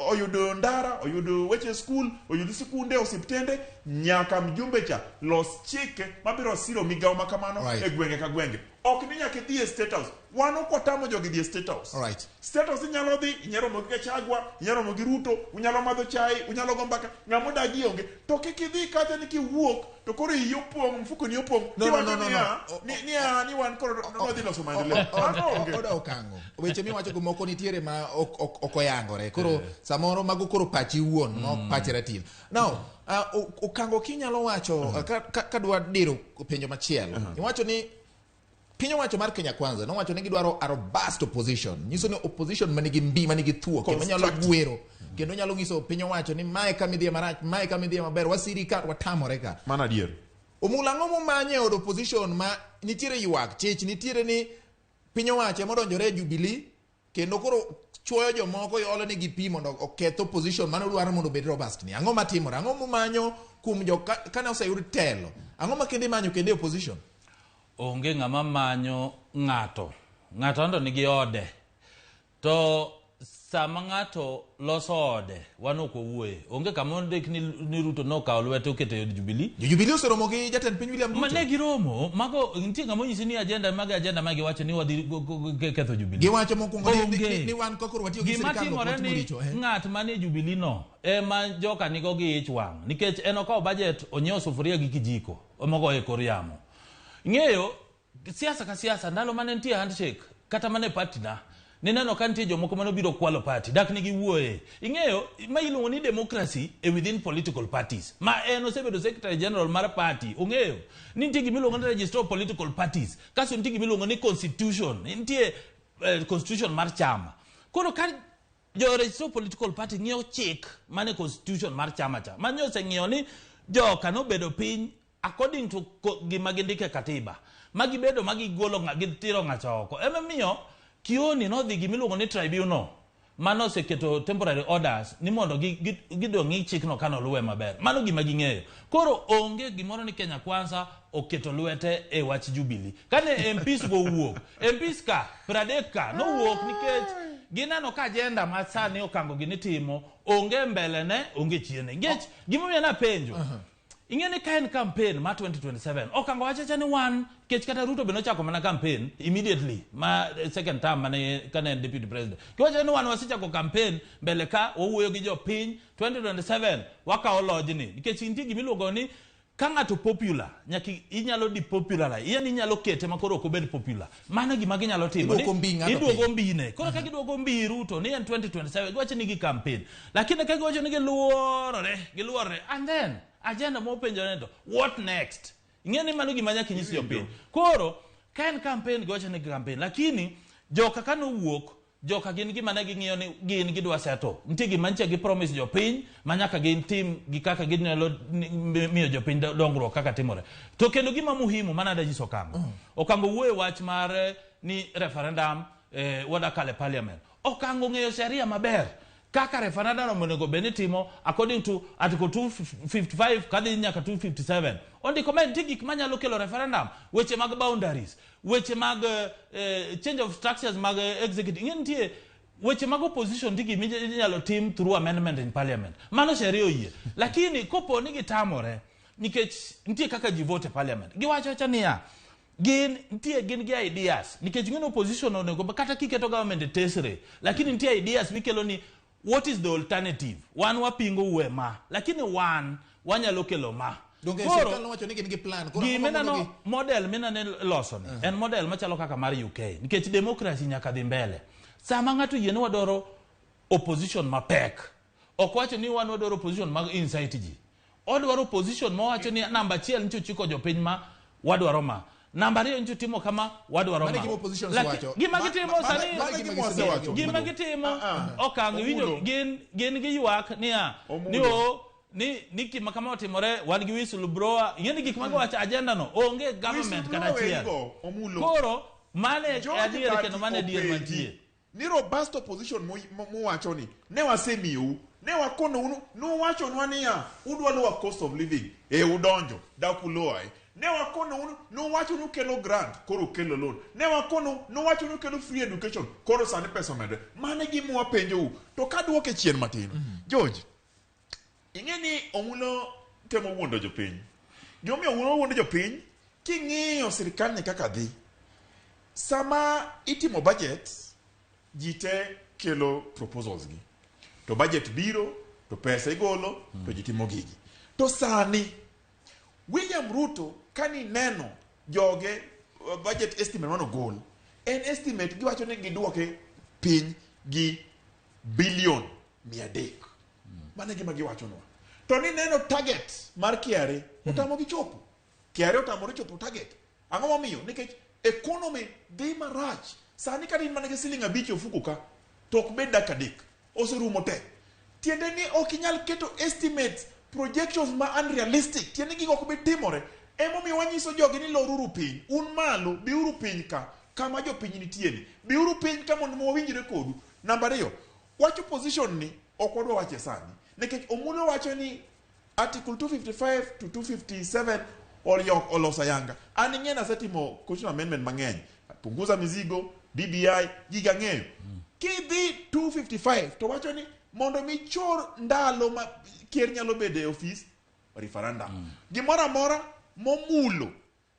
oyud ndara oyud weche school oyud sikunde osiptende nyaka mjumbe cha los chike mabiro siro migawo makamano e gwenge ka gwenge ok ni nyaka dhi e state house wano kwatamo jogi dhi e state house state house inyalo dhi inyalo mogi Gachagua inyalo mogi Ruto unyalo madho chai unyalo go mbaka ng'amo dagi onge to kiki dhi kata ni kiwuok to koro iyopong mfuko ni opong ni wan koro no dhi loso maendeleo oda okango weche mi wacho moko nitiere ma okoyangore koro samoro mago koro pachi wuon no pachi ratil now okango kinyalo wacho kadwa diro penjo machielo iwacho ni piny owacho mar Kenya Kwanza nowacho ni gidwaro a robust opposition nyiso ni opposition manigi mbi manigi thuo kendo nyalo gwero kendo nyalo nyiso piny owacho ni mae kamidhie marach mae kamidhie maber wasiri ka watamore ka mana adier omula ng'omo manye od opposition ma nitiere ywak chich nitiere ni piny owacho modonjore Jubilee kendo koro chuoyo jomoko yolo ni gipi mondo oketh opposition mano dwaro mondo bed robust ni ang'o matimore ang'o mumanyo kum jo kana oseyud telo ang'o makende manyo kende opposition onge ng'ama manyo ng'ato ndo nigi ode to sama ng'ato loso ode wan ok owuoye onge kama ondik ni Ruto nokawo lwete oketo e Jubilee oseromo gi jatend piny William Ruto mane giromo mago nitie ng'ama onyisi ni agenda magi wacho ni wadhi ketho Jubilee giwacho mokwongo ni wan kokoro watiyo gi sirkal gimatimore ni ng'at mane Jubilee no ema joka nigo gi ich wang' nikech en okawo budget onyiewo sufuria gi kijiko omogo e kor yamo ng'eyo siasa ka siasa ndalo mane nitie handshake kata mane partner nineno kan tie jomoko mano biro kwalo party dak nigi wuoye ing'eyo ma iluongo ni democracy within political parties ma en osebedo secretary general mar party ong'eyo ni nitie gimiluongo ni register of political parties kaso nitie gimiluongo ni constitution nitie constitution mar chama koro ka jo register of political party ng'iyo chik mane constitution mar chama cha manyo oseng'iyo ni joka nobedo piny according to gima gindike katiba magibedo magigolo gitiro ng'acha oko ememiyo Kioni no dhi gimiluongo ni tribunal mano oseketo temporary orders ni mondo gidong'i chikno kano luwe maber mano gima ging'eyo koro onge gimoro ni Kenya Kwanza oketo lwete e wach Jubilee kane MPs go wuok MPs ka 30 ka no wuok nikech ginano ka agenda ma sani okango gini timo onge mbele ne onge chiene nikech gimomiyo na penjo ing'eni ka en campaign ma 2027 okango wachacha ni wan kech kata Ruto beno chako mana campaign immediately ma second term mane kane deputy president kiwacha ni wan wasichako campaign mbele ka wawuoyo gi jopiny 2027 wakawo lojni nikech nitie gimiluongo ni ka ng'ato popular nyaki inyalo depopularize yani inyalo kete makoro ok obed popular mano gima ginyalo timo iduogo mbine koro ka giduogo mbi Ruto ni en 2027 giwacho ni gi campaign lakini ka giwacho ni giluorore and then agenda mo penjo nendo what next ing'eni mano gima nyaka nyisi jopiny koro ka en campaign giwacho ni campaign lakini joka kano wuok joka gin gima ne ging'iyo ni gin gidwa seto nitie gima nche gi promise jopiny ma nyaka gin tim gi kaka ginyalo miyo jopiny dongruok kaka timore to kendo gima muhimu mana da jiso okango wuoye wach mar ni referendum wadakale parliament okango ng'eyo sheria maber kaka referendum onego beni timo according to article 255 kadhi nyaka 257 ondiko men tigik manyalo kelo referendum weche mag boundaries weche mag change of structures mag executive ntie weche mag opposition tigi minyalo tim through amendment in parliament mano sheria oyie lakini kopo ni gitamore nikech ntie kaka ji vote parliament giwacho cha niya gin gi ideas nikech ng'ino opposition onego kata kiketo government tesre lakini ntie ideas mikelo ni what is the alternative wan wapingo wema lakini wan wanyalo kelo ma sirkal nowacho ni gin gi plan koro model mina ne loso ni en model machalo kaka mar UK nikech democracy nyaka dhi mbele sama ng'ato yie ni wadoro opposition mapek ok wacho ni wan wadoro opposition mag insight ji odwaro opposition mawacho ni namba 1 nicho chiko jopiny ma wadwaro ma namba 2 nicho timo kama wadwaro ma gima gitimo sani gima gitimo okang winjo gin gi ywak ni kima kama otimore wan gi whistleblower yeni gik mag wacho agenda no onge government kana chiel koro mane adier kendo mane adier mantie ni robust opposition muwacho ni ne wasemiu ne wakono unu no wacho nwania udwa lower cost of living udonjo dakuloa ne wakono unu no wacho nu kelo grant koro kelo loan ne wakono no wacho nu kelo free education koro sani pesa mede mane gimwa penjo to kaduoke chien matin George ing'eni omulo temo wuondo jopiny gimomiyo omulo wuondo jopiny king'iyo sirkal ne kaka dhi sama itimo budget jite kelo proposals gi to budget biro to pesa igolo to jitimo gigi to sani William Ruto kani neno joge budget estimate mano goal en estimate giwacho ni giduoke piny gi billion 300 mane gima giwacho no to ni neno target mar kiare otamo gi chopo kiare otamo chopo target ang'o momiyo nikech economy dhi marach sani kadin manege siling 5 ofuko ka to ok bed dakadek oserumo te tiende ni okinyal keto estimates projections ma unrealistic tiende gi ok bed timore emomiyo wanyiso jogi ni loruru piny un malo biuru piny ka kama jopiny nitieni biuru piny ka mondo wawinjre kodu namba 2 wacho position ni ok wadwa wache sani nikech omulo wacho ni article 255 to 257 Oriok olosa yanga aning'ena setimo constitutional amendment mang'eny punguza mizigo BBI giga ng'eyo kidhi 255 to wacho ni mondo michor ndalo ma kier nyalo bede e office referendum gimoro amora momulo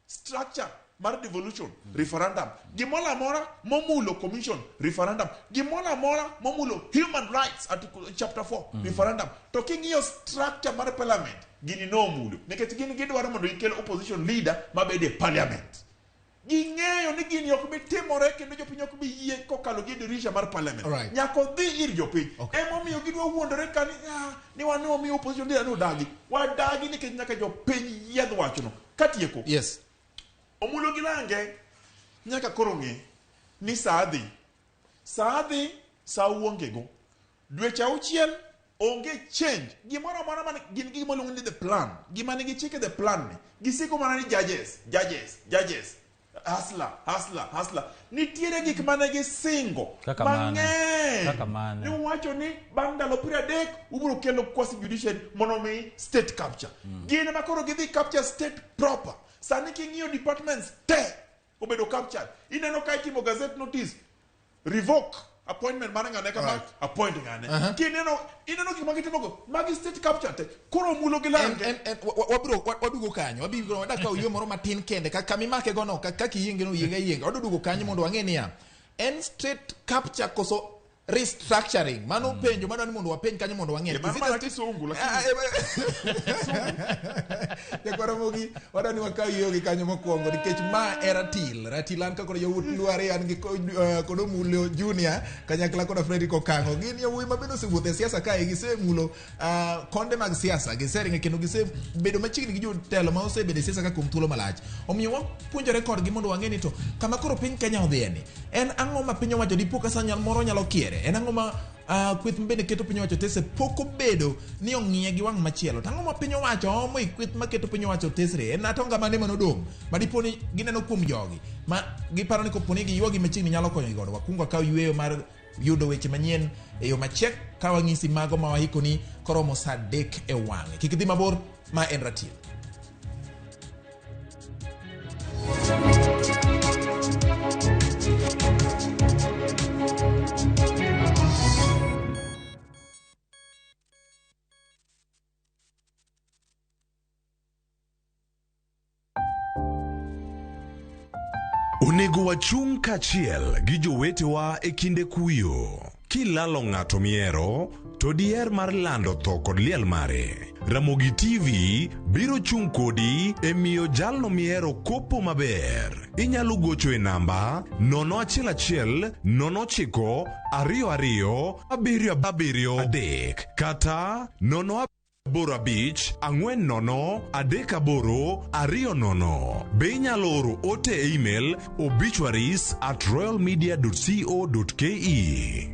structure mar devolution referendum gimoro amora momulo commission referendum gimoro amora momulo human rights article chapter 4 referendum to king'iyo structure mar parliament gini no mulo nikech gini gidwaro mondo ikel opposition leader mabede parliament ging'eyo ni gini ok bi timore kendo jopiny ok bi yie kokalo gi dirisha mar parliament. Nyako dhi ir jopiny. Emomiyo gidwa wuondore ka ni wan ne wamiyo opposition dira ni odagi. Wadagi nikech nyaka jopiny yiedh wachno. Katieko. Yes. Omulo gi lange nyaka koro ng'e ni sa adhi. Sa uongego. Dweche 6 onge change. Gimoro amora man gin gik moluongo ni the plan. Gima nigi chike the plan ni. Gisiko mana ni judges. Hasla. Nitiere gik mane gisingo. Mang'eny. Ni wacho ni bang' ndalo 30 ubiro kelo quasi judiciary mondo mi state capture. Gine makoro gidhi capture state proper. Sani king'iyo departments te obedo captured. Ineno ka itimo gazette notice. Revoke appointment mana ngane kama appoint ngane. Ineno gik magitimogo magi state capture te. Koro mulo gilange. Wadugo kanyo. Wabiro wadaka uyo moro matin kende. Kaka mimake gono. Kaka yienge no yienge. Wadugo kanyo mondo wang'e niya. En state capture koso restructuring. Mano penjo. Mano ni mondo wapenj kanyo mondo wang'e. Mana kisungu. Jakwara Ramogi. Wadani wakaw yogi kanyo mokwongo. Nikech ma era Ratil. Ratil an kakoro yawut luare an gi kodo mulo junior. Kanyakla koda Frederick Okango. Gini yawui mabeno siwuothe siasa kae. Gise mulo konde mag siasa. Gise ringe kendo gise bedo machiegni gi jotelo ma osebede siasa ka kuom thuolo malach. Omiyo wapuonjore kodgi mondo wang'e ni to kama koro piny Kenya odhieni. En ang'o ma piny owacho dipo ka sanyal moro nyalo kiere. En ang'o ma kweth mbende keto piny owacho tese poko bedo ni ong'iye gi wang' machielo. Tang'o ma piny owacho omo kweth maketo piny owacho tesre. En atonga mane manodong'. Madipo ni gineno kuom jogi. Ma giparo ni koponi gi yuagi machiegni nyalo konyo godo. Wakungo kaw yueyo mar yudo weche manyien e yo machiek ka wang'isi mago ma wahiko ni koromo saa 3 e wang'e. Kik idhi mabor, ma en Ratil. Onego wachung' kachiel gi jowetewa e kinde kuyo. Kilalo ng'ato miero, to diher mar lando tho kod liel mare. Ramogi TV biro chung' kodi e miyo jalno miero kopo maber. Inyalo gocho e namba 011 09 22 773 kata 0 ang'wen nono adek aboro ariyo nono. Be inyalo oro ote e email obituaries@royalmedia.co.ke.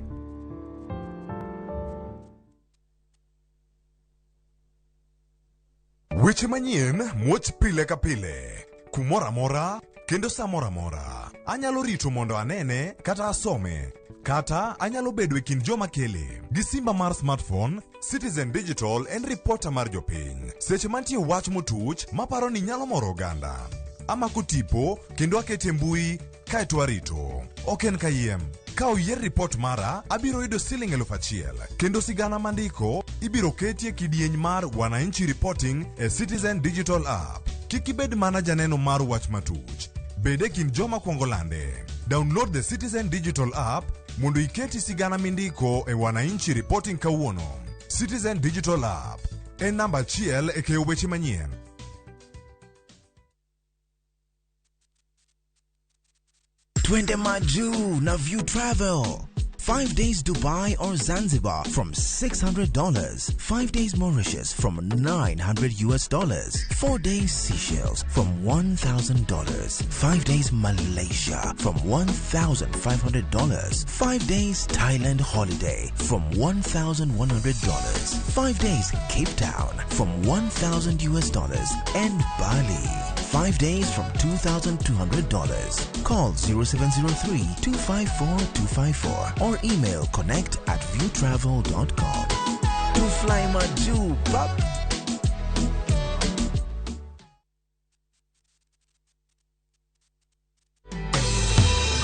Weche manyien muoch pile ka pile, kumora mora kendo samora mora. Anyalo rito mondo anene kata asome, kata anyalo bedo e kind joma kele. Gi simba mar smartphone, Citizen Digital en reporter mar jopiny. Seche mantie wach motuch maparo ni nyalo moro oganda. Amako tipo kendo akete mbui kaeto arito. Ok en kayiem. Ka oyier report mara, abiro yudo Sh1,000 kendo sigana mandiko ibiro ketie kidieny mar Wananchi Reporting e Citizen Digital App. Kik ibed mana janeno mar wach matuch. Bede kind joma kuongo lande. Download the Citizen Digital App mondo iketi sigana mindiko e Wananchi Reporting kawuono. Citizen Digital App en namba 1 e keyo weche manyien. Twende Maju na View Travel. 5 days Dubai or Zanzibar from $600. 5 days Mauritius from $900. 4 days Seychelles from $1,000. 5 days Malaysia from $1,500. 5 days Thailand holiday from $1,100. 5 days Cape Town from $1,000. And Bali 5 days from $2,200. Call 0703-254-254 or email connect@viewtravel.com. To fly Maju, pop.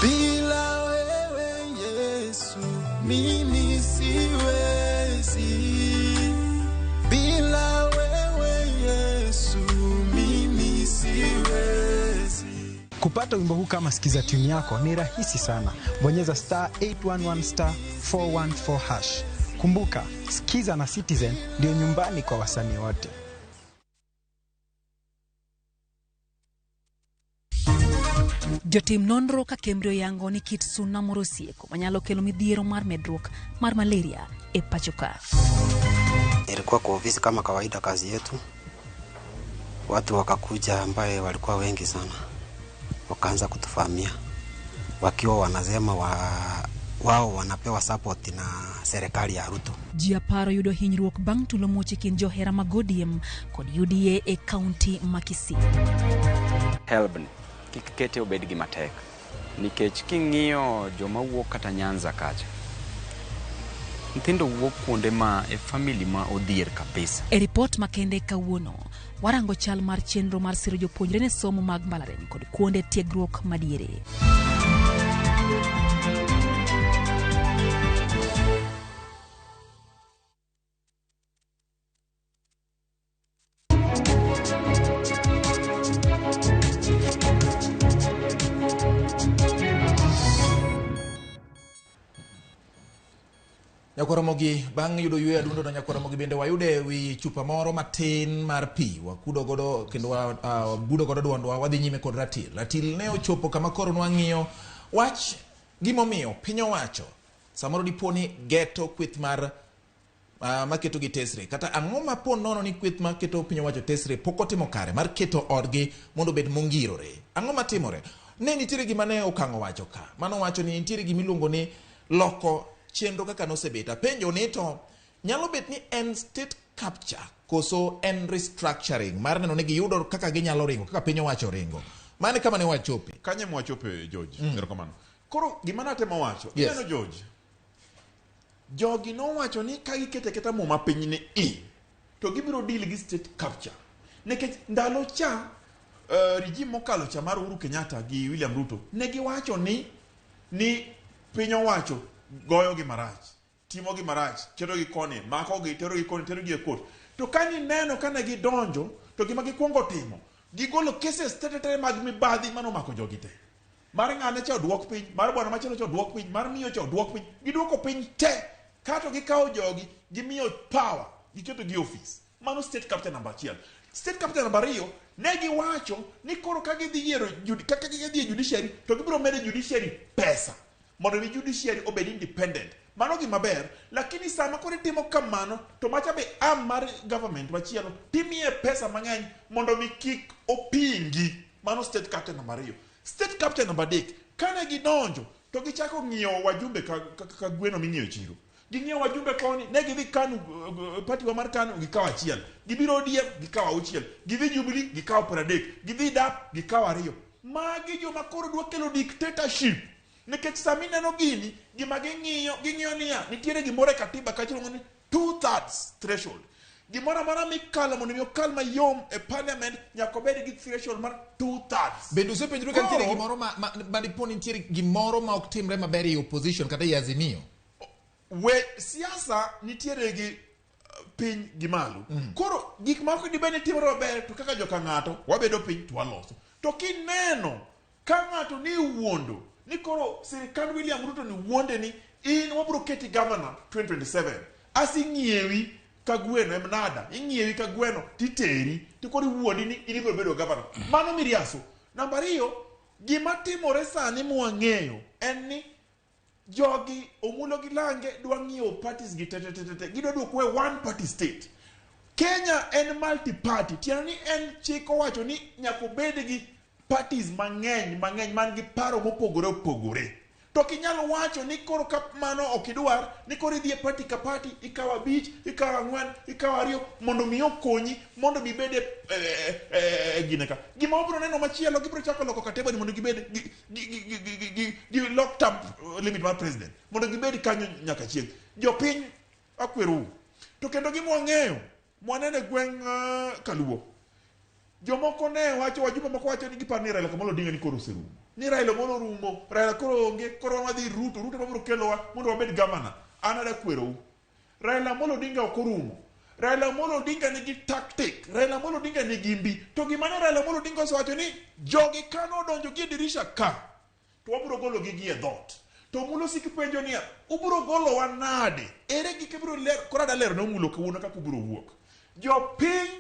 Bila wewe Yesu, mimi siwezi. Bila wewe Yesu, mimi siwezi. Kupata wimbo huu kama sikiza tune yako ni rahisi sana. Bonyeza *811 *414#. Kumbuka, Sikiza na Citizen ndio nyumbani kwa wasanii wote. Jotim nonro ka kemrio yango ni kit suna moro sieko manyalo kelo midhiero mar medruok mar malaria e pachoka. Ilikuwa kwa ofisi kama kawaida kazi yetu. Watu wakakuja ambaye walikuwa wengi sana. Wakaanza kutufahamia. Wakiwa wanasema wao wanapewa support na serikali ya Ruto. Jiaparo yudo hinyruok bang' tulo moche kin johera mag ODM kod UDA e kaunti ma Kisii. Helbni kik kete obed gi matek nikech king'iyo joma wuok kata Nyanza kacha nyithindo wuok kuonde ma e family ma odhier kabisa. E report makende kawuono warango chal mar chenro mar siro jopuonjre ne somo mag mbalariany kod kuonde tiegruok madiere. Ramogi bang' yudo ywe adundo na Ramogi bende wayude wi chupa moro matin mar pi wakudo godo kendo budo godo duondwa wadhi nyime kod ratil ne ochopo kama koro nwang'iyo wach gimomiyo piny owacho samoro diponi geto kwith mar maketo gi tesre kata ang'o ma pon nono ni kwith maketo piny owacho tesre pok otimo kare mar keto odgi mondo bed mongirore. Ang'o matimore? Ne nitiere gima ne okang'o wacho ka mano wacho ni nitiere gimiluongo ni loko chenro kaka nosebeta penjo ni to nyalo bet ni en state capture koso en restructuring mar neno ni giyudo kaka ginyalo ringo kaka piny owacho ringo mane kama ne wachope kanye mwachope George erokamano koro gima natemo wacho neno George jogi no wacho ni ka gikete keta muma piny ni to gibiro deal gi state capture nekech ndalo cha regime mokalo cha mar Uhuru Kenyatta gi William Ruto ne giwacho ni piny owacho goyo gi marach, timo gi marach, keto gi koni, mako gi, tero gi koni, tero gi e court. To kani neno kane gi donjo, to gima gikwongo timo, gigolo cases tetetere mag mibadhi mano mako jogi te. Mar ng'ane cha oduok piny, mar bwana machelo cha oduok piny, mar miyo cha oduok piny, giduoko piny te, kato gikao jogi, gimiyo power, giketo gi office. Mano state captain number 1. State captain number 2, ne giwacho ni koro ka gidhi yiero kaka gidhi judiciary, to gibiro mede judiciary pesa. Mondo mi judiciary obed independent. Mano gi maber, lakini sama kore timo kamano, to macha be mar government machielo, timie pesa mang'eny mondo mi kik opingi. Mano state captain number 2. State captain number 3, kane gidonjo, to gichako ng'iyo wajumbe ka gweno ming'iyo chiro. Ging'iyo wajumbe koni, ne gidhi KANU, party wa mar KANU gikaw achiel. Gibiro ODM gikaw auchiel. Gidhi Jubilee gikaw 30. Gidhi DAP gikaw 2. Magi joma koro dwa kelo dictatorship. Nikech sami neno gini, gima ging'iyo niya, nitiere gimore katiba kachiro ni 2/3 threshold. Gimora mara mikalo mondo mi okal mayom e parliament nyako bed gi threshold mar 2/3. Bende usepenjru ka nitiere gimoro ma diponi nitiere gimoro ma ok timre maber e opposition kata e Azimio. Siasa nitiere gi piny gi malo. Koro gik ma ok dibene timre maber to kaka joka ng'ato wabedo piny to waloso. To kineno ka ng'ato ni wuondo ni koro sirkal William Ruto ni wuonde ni in wabro keti governor 2027 asing'iewi ka gweno emnada ing'iewi ka gweno titeri tikori wuondi ni inibro bedo governor. Mano miriaso. Namba 2, gima timore sani mwang'eyo en ni jogi omulo gi lange dwa ng'iyo parties gi tete gidwa dwokwe one party state. Kenya en multi party, tiende ni en chik owacho ni nyako bed gi parties mang'eny man gi paro mopogore. To kinyalo wacho ni koro ka mano okidwar ni koro idhi e party ka party ikawa 5, ikawa 4, ikawa 2 mondo mi okonyi mondo mi bede gine ka. Gima obro neno machielo gibro chako loko kateba ni mondo gibede gi lock term limit mar president mondo gibedi kanyo nyaka chieng. Jopiny akweru. To kendo gimwang'eyo mwanene gweng Kaluo. Jomoko ne wacho wajumbe moko wacho ni giparo ni Raila Amolo Odinga ni koro oserumo. Ni Raila Amolo rumo, Raila koro onge, koro wadhi Ruto mabiro kelowa mondo wabed governor. Anada kwero. Raila Amolo Odinga ok orumo. Raila Amolo Odinga nigi tactic. Raila Amolo Odinga nigi mbi. To gima ne Raila Amolo Odinga osewacho ni jogi kano donjo gi dirisha ka. To wabiro golo gi e dhot. To mulo sikipenjo niya, ubiro golo wanade. Ere gike biro ler, korada ler no mulo kawuono kaka ubiro wuok. Jopiny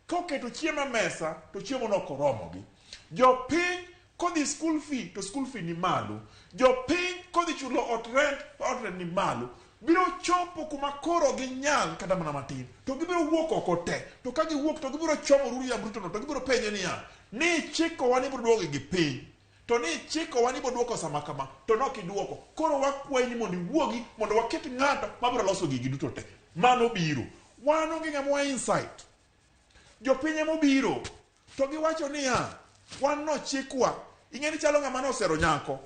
koketo chiemo mesa to chiemo no koromogi. Jopiny kodhi school fee to school fee ni malo, jopiny kodhi chulo ot rent ni malo, biro chopo kuma koro ginyal kata mana matin, to gibiro wuok oko te, to ka giwuok to gibiro chomo William Ruto no, to gibiro penje niya, ni chiko wani biro duogo gi piny, to ni chiko wani biro duoko sama kama, to nokiduoko, koro wakwayi ni mondo iwuogi, mondo waket ng'ato mabiro loso gigi duto te, mano biro, wan onge ng'ama insight, jopiny mobiro, to giwacho niya, wan no chikwa, ing'eni chalo ng'ama nosero nyako,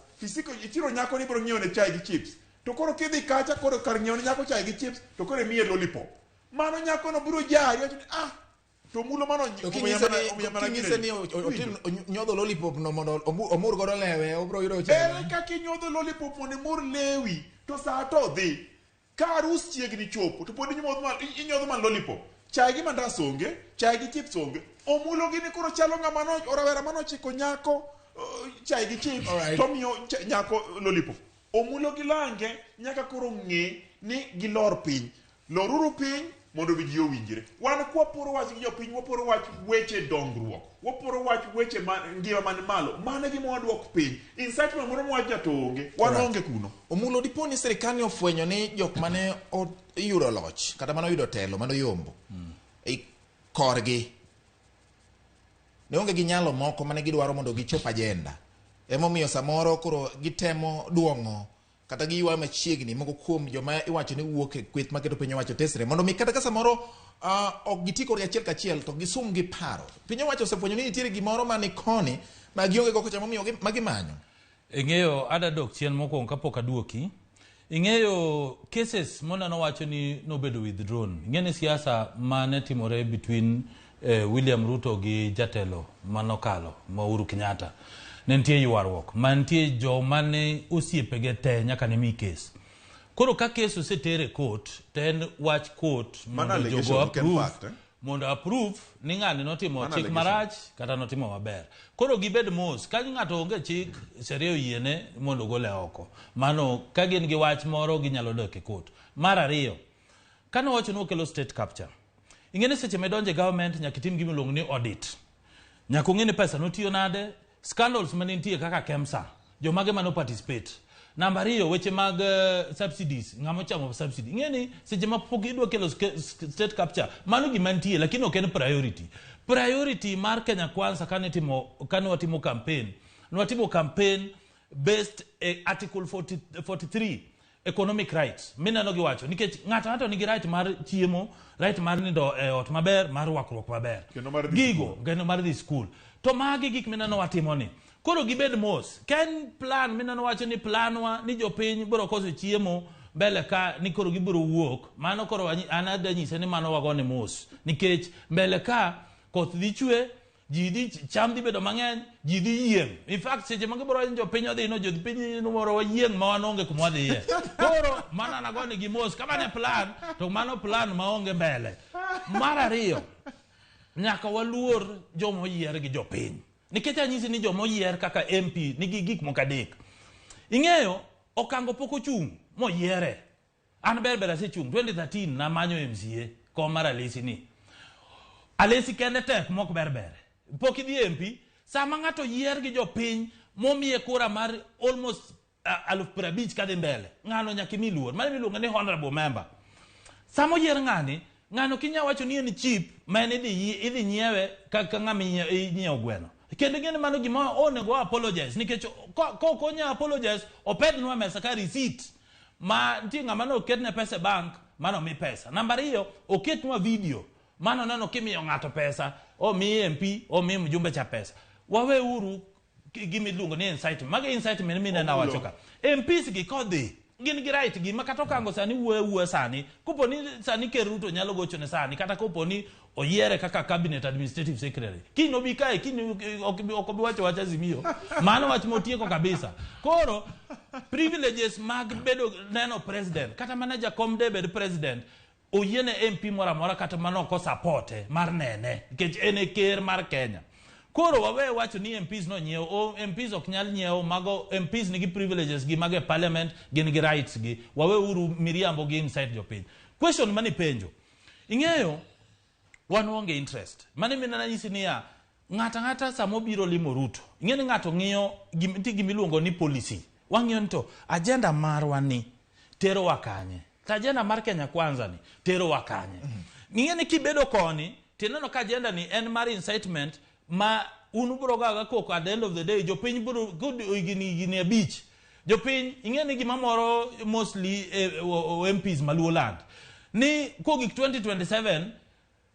itiro nyako ni biro ng'iewo ne chai gi chips, to koro kidhi kacha koro kar ng'iewo ne nyako chai gi chips, to koro miye lollipop, mano nyako no biro jari, wacho ni to mulo mano king'ise ni nyodho lollipop no mondo omur godo lewe, obro yudo chai. Kaki nyodho lollipop mondo imur lewi, to sa to dhi, ka arus chiegni chopo, to pod inyodho man lollipop, chai gi mandas onge, chai gi chips onge, omulo gini koro chalo ng'ama orawera mano chiko nyako chai gi chips, to miyo nyako lollipop. Omulo gi lange nyaka koro ng'e ni gilor piny. Loruru piny mondo ji owinjre. Wan kwaporo wach gi jopiny, waporo wach weche dongruok, waporo wach weche ngima man malo, mane gima waduok piny. Insight moro mwach to onge, wan onge kuno. Omulo dipo ni sirikal ofwenyo ni jok mane oyudo loch kata mane oyudo telo mano yombo korgi ne onge gi nyalo moko mane gidwaro mondo gichop agenda, emomiyo samoro koro gitemo duong'o kata giywa machiegni moko kuom joma iwacho ni wuok e kweth maketo piny owacho tesre mondo mi kata ka samoro ok giti kod achiel kachiel to gisum gi paro. Piny owacho osefwenyo ni nitiere gimoro mani koni ma gionge go kocha momiyo magimanyo. Ing'eyo adadok chien mokwongo kapok aduoki, ing'eyo cases mona nowacho ni nobedo withdrawn. Ing'eni siasa mane timore between William Ruto gi jatelo manokalo Uhuru Kenyatta, ne nitie ywaruok, mantie jo mane osiepege te nyaka ne mi kes. Koro ka kes osetere court, ten wach court mondo approve ni ng'ani notimo chik marach kata notimo maber. Koro gibed mos, ka ng'ato onge chik, sheria oyiene mondo gole oko. Mano ka gin gi wach moro ginyalo dok e court. Mar ariyo, kano wacho ni okelo state capture, ing'eni seche medonje government nyaka itim gima iluongo ni audit. Nyaka ong'e ni pesa notiyo nade, scandals mane nitie kaka KEMSA, jomage mano participate. Namba ariyo, weche mag subsidies, ng'amo chamo subsidy. Ing'eni seche ma pok idwa kelo state capture, mano gima nitie lakini ok en priority. Priority mar Kenya Kwanza kane watimo campaign. Nwatimo campaign based article 43 economic rights. Mineno giwacho nikech ng'ato nigi right mar chiemo, right mar nindo ot maber, mar wakruok maber. Gigo geno mar dhi school. To magi gik mineno watimo ni. Koro gibed mos. Ken plan mineno wacho ni planwa ni jopiny biro koso chiemo mbele ka ni koro gibiro wuok. Mano koro anada nyise ni mano wagone mos. Nikech mbele ka koth dhi chwe, ji dhi cham dhi bedo mang'eny, ji dhi yieng'. In fact seche ma gibiro jopiny odhi no jopiny moro yieng' ma wanonge kuma wadhiye. Koro mana nagone gi mos kama ne plan to mano plan maonge mbele. Mar ariyo, nyaka waluor jomo oyier gi jopiny. Nikech anyisi ni jomo oyier kaka MP nigi gik moko adek. Ing'eyo okango pok ochung' moyiere. An ber asechung' 2013 na manyo MCA kom mar Alesi ni. Alesi kende tek mok ber. Pok idhi MP, sama ng'ato yier gi jopiny momiye kura mar almost 50,000 kadhi mbele. Ng'ano nyaka imi luor. Mano miluongo ni honorable member. Sama oyier ng'ano kinya wacho ni en cheap ma en idhi nyiewe kaka ng'ama inyiewo gweno. Kendo ng'ene mano gima onego apologize nikech konya apologize opednwa mesa ka receipt ma nitie ng'ama no oketne pesa bank mano mi pesa. Namba ariyo, oketnwa video mano neno kimiyo ng'ato pesa, o mi MP, o mi mjumbe cha pesa. Wawe uru gimi luongo ni insight. Mage insight mine na wacho ka. MPs gi kodhi gin gi right gi makata kango sani wuo sani koponi sani Keruto nyalo gocho ne sani kata koponi oyiere kaka cabinet administrative secretary kino bi kae kino okobi wacho Azimio mano wach motieko kabisa. Koro privileges mag bedo neno president kata manager kom debed president oyiene MP mora kata mano ko supporte mar nene nikech ene ker mar Kenya. Koro wawe wacho ni MPs no nyiewo, o MPs ok nyal nyiewo, mago MPs nigi privileges gi mage parliament gin gi rights gi. Wawe uru miriambo gi inside jopiny. Question mani penjo. Ing'eyo wan onge interest. Mani minana nyisi niya ng'ata samo biro limo Ruto ing'eni ng'ato ng'iyo gimiluongo ni policy wang'iyo nito agenda marwa ni tero wakanye agenda mar Kenya Kwanza ni tero wakanye ing'eni kibedo koni tineno ka agenda ni en mar incitement ma unubro gaga koko at the end of the day jopiny bro gini abich jopiny ing'eni gimamoro mostly MPs maluo land ni kogik 2027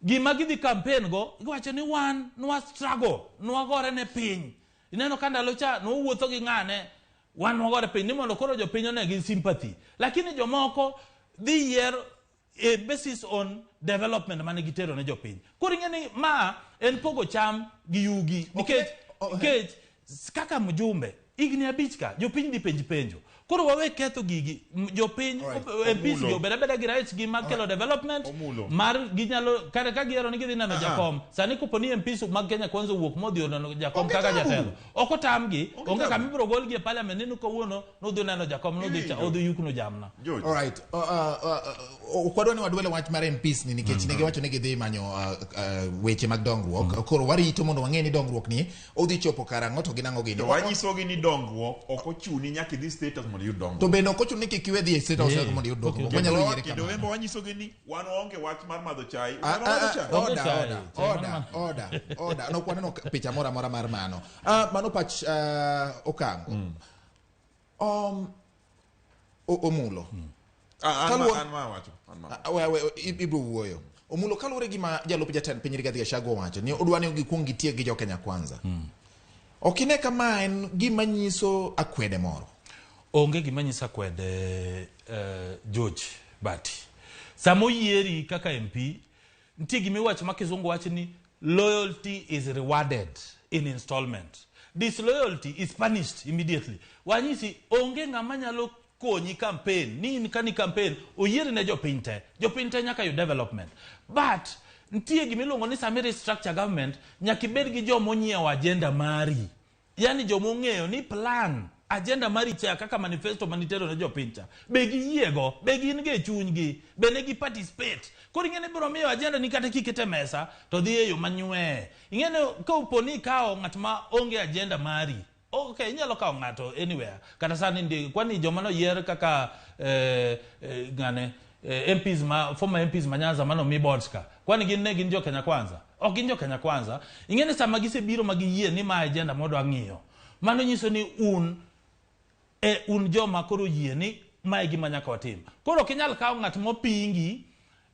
gima gidhi campaign go giwacho ni wan nwa struggle nwa gore ne piny ineno ka ndalo cha no wuotho gi ng'ane wan nwa gore piny ni mondo koro jopiny one gi sympathy lakini jomoko dhi yier a basis on development mane gitero ne jopiny koro ing'eni ma en pogo cham gi yugi nikech kaka mjumbe igni abich ka jopiny dhi penjo koro wawe ketho gigi jopiny MPs gi obeda gi rights gi mag kelo development mar ginyalo kare ka giero ni gidhi neno jakom sani koponi MPs mag Kenya Kwanza wuok modhi neno jakom kaka jatelo oko tamgi onge kama ibro gol gi e parliament nino kawuono no dhi neno jakom no dhi cha odhi yukno jamna all right kwadwa ni wadwele wach mar MPs ni nikech ne giwacho ni gidhi manyo weche mag dongruok koro warito mondo wang'e ni dongruok ni odhi chopo karang'o to ginang'o gini wanyisogi ni dongruok ok ochuni nyaka idhi status to bende ok ochuni kik iwe dhi e state house mondo iyud dongruok wanyalo yiere kendo wembo wanyisogi ni wan onge wach mar madho chai order no kwaneno picha mora mar mano mano pach Okango Omulo ibro wuoyo Omulo kaluwore gi ma jalup jatend piny Rigathi Gachagua wacho ni odwa ni gikwong gitie gi jo Kenya Kwanza okine kama en gima nyiso akwede moro onge gima nyisa kwede George Bati samo yieri kaka MP ntie gimiwacho ma kizungu wacho ni loyalty is rewarded in installment disloyalty is punished immediately wanyisi onge ng'ama nyalo konyi campaign ni kani campaign oyieri ne jopiny te nyaka yu development but ntie gimiluongo ni samiri structure government nyaka ibed gi jomo nyiewo agenda mari yani jomo ng'eyo ni plan agenda mari cha kaka manifesto manitero ne jopincha be giyiego be gin ge chunygi be ne gi participate koro ing'ene biro miyo agenda ni kata kikete mesa to dhi e yo manywe ing'ene ka uponi kao ng'at ma onge agenda mari okay inyalo kao ng'ato anywhere kata sani ndi kwani joma no yier kaka MPs former MPs manyaza mano mi bodska kwani gin jo Kenya Kwanza ok gin jo Kenya Kwanza ing'ene sama gisebiro magiyie ni ma agenda modwa ng'iyo mano nyiso ni un joma koro yie ni mae gima nyaka watim koro kinyal kawo ng'at mopingi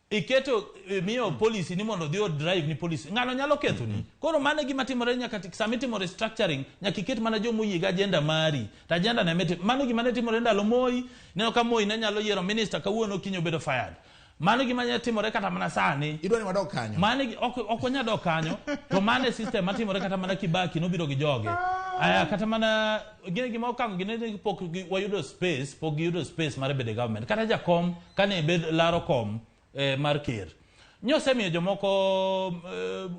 iketo miyo policy ni mondo dhi drive ni policy ng'ano nyalo ketho ni koro mane gima timore nyaka samitimo restructuring nyaka iket mana jomo yie ga agenda mari ta agenda na mete mano gima ne timore ndalo Moi neno ka Moi ne nyalo yiero minister kawuono kinyo bedo fired mano gima nyalo timore kata mana sani idwani wadok kanyo mane ok onya dok kanyo to mane system matimore kata mana Kibaki no biro gi joge aya kata mana gine gima Okango gine pok wayudo space mar bede government kata jakom kane bed laro kom mar ker nyose miyo jomoko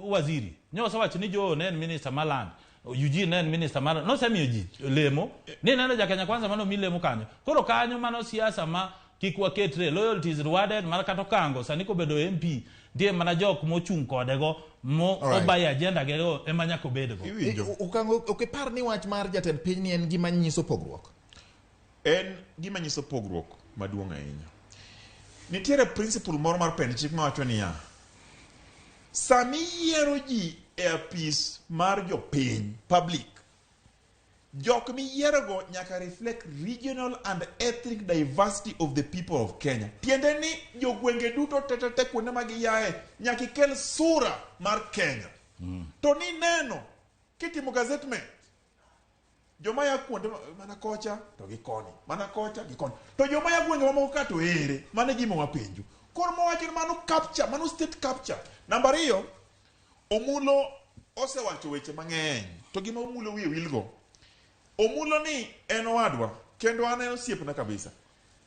waziri nyose wacho ni jo ne minister maland Eugene ne minister mar no se miyo ji lemo ni neno ja Kenya Kwanza mano mi lemo kanyo koro kanyo mano siasa ma kikwa ketre loyalty is rewarded mar kato Kango sani ko bedo MP die mana jok mochung kodego mo obaya agenda gero emanya ko bedego Okango okipar ni wach mar jatend piny ni en gima nyiso pogruok maduong' ahinya nitiere principle moro mar pen chik mawacho niya sami yiero ji e apis mar jopiny public jok miyierogo nyaka reflect regional and ethnic diversity of the people of Kenya tiende ni jogwenge duto tetete kuonde ma giyae nyaka ikel sura mar Kenya to ni neno kitimo gazetment joma ya kuonde mana kocha to gi koni mana kocha gi koni to joma ya gwenge mamoko ka to ere mane gima wapenjo koro mowacho ni mano capture mano state capture namba 2 Omulo osewacho weche mang'eny to gima Omulo wiye wilgo Omulo ni en owadwa kendo an en osiepna kabisa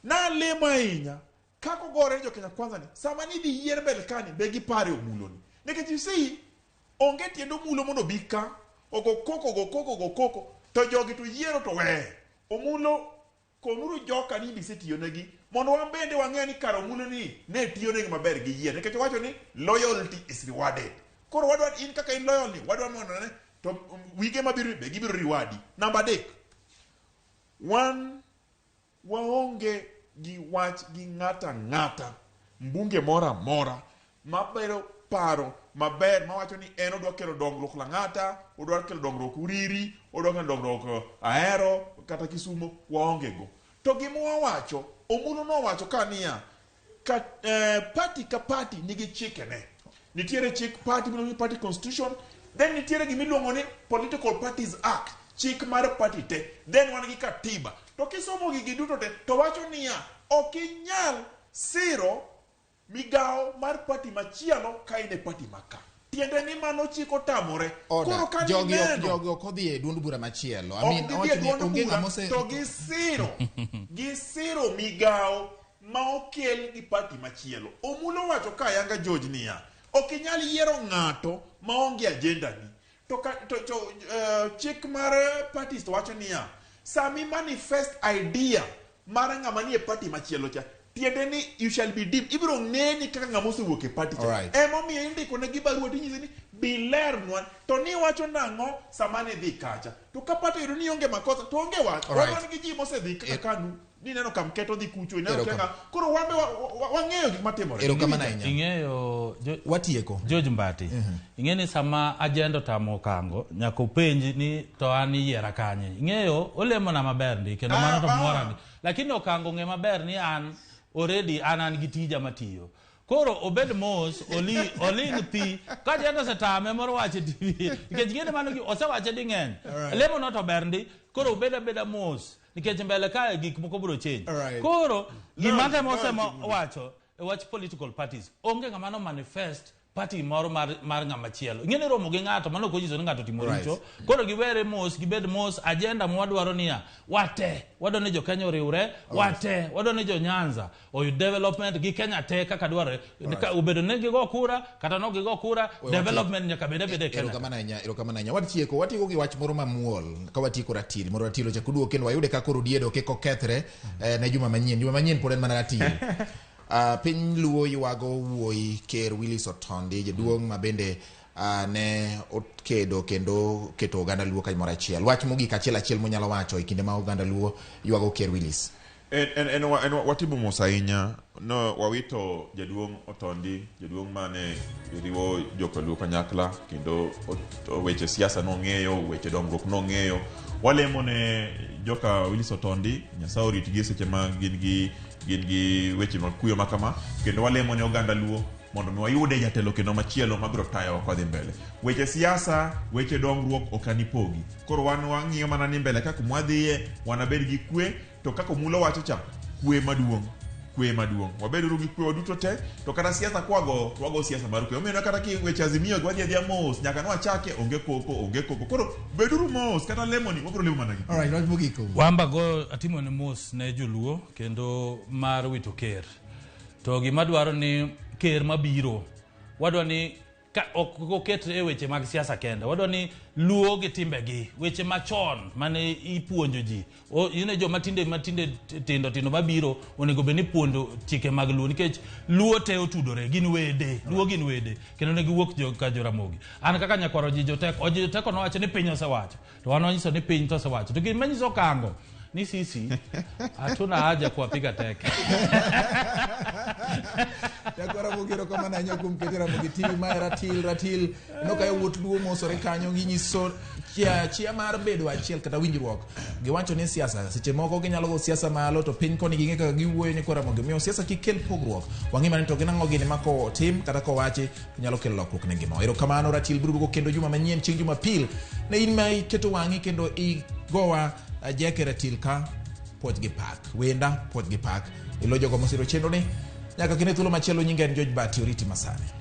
na lemo ahinya kako gore jo Kenya Kwanza ni sama ni dhi yier bel kani be gipare Omulo ni nikech you see onge tiendo Omulo mondo bika ogo koko to jogi to yiero to we Omulo konuru joka ni bise tiyo negi mondo wan bende wang'e ni kar Omulo ni ne tiyo negi maber gi yier nikech wacho ni loyalty is rewarded koro wadwa in kaka in loyal ni wadwa mondo ne to wige mabiro be gibiro riwadi. Number 3, waonge gi wach gi ng'ata mbunge mora mabero paro maber mawacho ni en odwa kelo dongruok la ng'ata, odwa kelo dongruok Uriri, odwa kelo dongruok Ahero kata Kisumo, waonge go. To gima wawacho, Omulo no wacho kania party ka party nigi chike ne. Nitiere chik party miluongo party constitution, then nitiere gima iluongo ni Political Parties Act, chik mar party te, then wan gi katiba. To kisomo gigi duto te to wacho niya ok inyal siro migao mar party machielo ka ine party maka. Tiende ni mano chiko tamore. Koro kan jogi ok odhi e duond bura machielo. Onge ng'amose to gisiro migao ma okel gi party machielo. Omulo wacho ka yanga George niya ok inyal yiero ng'ato ma onge agenda ni. To chik mar parties to wacho niya sami manifest idea mar ng'ama ni e party machielo cha, tiende ni you shall be deemed, ibiro ng'eni kaka ng'ama osewuok e party cha. Emomiyo indiko ne gi barua tinyise ni bilernwa to ni wacho nang'o sama ne dhi kacha. To ka party yudo ni onge makosa to onge wach. Wan gi ji mosedhi kaka KANU ni neno kamketo dhi kucho ineno tena. Koro wambe wang'eyo gik matimore. Ing'eyo watieko George Mbati. Ing'eni sama agenda tamo kango nyako penji ni to an yiera kanye. Ing'eyo olemo na maber ndi kendo mano to mora ndi. Lakini okango ng'e maber ni an already an gi tija matiyo. Koro obed mos oling thi ka jenda setame moro wache TV nikech gene mano osewache di ng'eny. Lemo no to ber ndi koro obeda mos nikech mbele kae gik moko biro change. Koro gimante mosemo wacho wach political parties onge ng'ama no manifest party moro mar ng'ama chielo. Ing'eni romo gi ng'ato mano ko jiso ni ng'ato timo richo. Koro giwere mos gibed mos agenda mwadwaro niya wate wadwa ni jo Kenya oriwre, wate wadwa ni jo Nyanza oyud development gi Kenya te kaka dware obedo ne gigo kura kata no gigo kura development nyaka bede Kenya. Erokamana watieko gi wach moro mamuol ka watieko ratil moro ratilo cha kuduo kendo wayude ka koro diedo ke kokethre ne juma manyien pod en mana ratil. Piny Luo yuago wuoi Ker Willis Otondi jaduong' ma bende ne okedo kendo keto oganda Luo kamoro achiel. Wach mogik achiel monyalo wacho e kinde ma oganda Luo yuago Ker Willis. En watimo mos ahinya no wawito jaduong' Otondi, jaduong' mane riwo joka Luo kanyakla kendo weche siasa nong'eyo, weche dongruok nong'eyo. Walemo ne joka Willis Otondi Nyasaye oritgi seche ma gin gi weche mag kuyo makama kendo walemo ne oganda Luo mondo mi wayude jatelo kendo machielo mabiro tayo kwa dhi mbele. Weche siasa, weche dongruok okanipogi. Koro wan wang'iyo mana ni mbele kaka mwadhiye wanabed gi kwe to kaka Mulo wacho cha kwe maduong'. Wabedo gi kwe waduto te to kata siasa kwago siasa mar kwe. Omiyo kata ki weche Azimio gwadhi adhia mos nyaka nwachake onge koko. Koro beduru mos kata lemoni wabiro lemo mana gi. Alright, wach mogiko. Wamba go atimo ne mos ne joluo kendo mar wito ker. To gima dwaro ni ker mabiro wadwa ni oket e weche mag siasa kende. Wadwa ni Luo gi timbegi, weche machon mane ipuonjo ji. Yine jo matinde tindo mabiro onego beni puonjo chike mag Luo nikech Luo te otudore gin wede, Luo gin wede kendo ne giwuok ka jo Ramogi. An kaka nyakwaro ji joteko no wacho ni piny osewacho. To wan wanyiso ni piny to osewacho. To gin manyiso kango ni sisi hatuna haja kuwapiga teke. Yakwara mugiro kama na nyoku mpetera mugitiri ma ratil no kayo wuot Luo mosore kanyo ginyiso chia mar bedo achiel kata winjruok. Giwacho ni siasa seche moko ginyalo go siasa malo to piny koni ginge kaka giwuoyo ni kora mogi miyo siasa kikel pogruok. Wang'ima ni to ginang'o gini mako tim kata ko wache nyalo kelo lokruok ne ngima. Erokamano ratil biro kendo juma manyien chieng' Jumapil ne in ma iketo wang'i kendo igowa jeke ratil ka poj gi pak wenda poj gi pak ilojo go mosiro chenro ni nyaka kine thuolo machielo nyinge en George Bati oriti masane.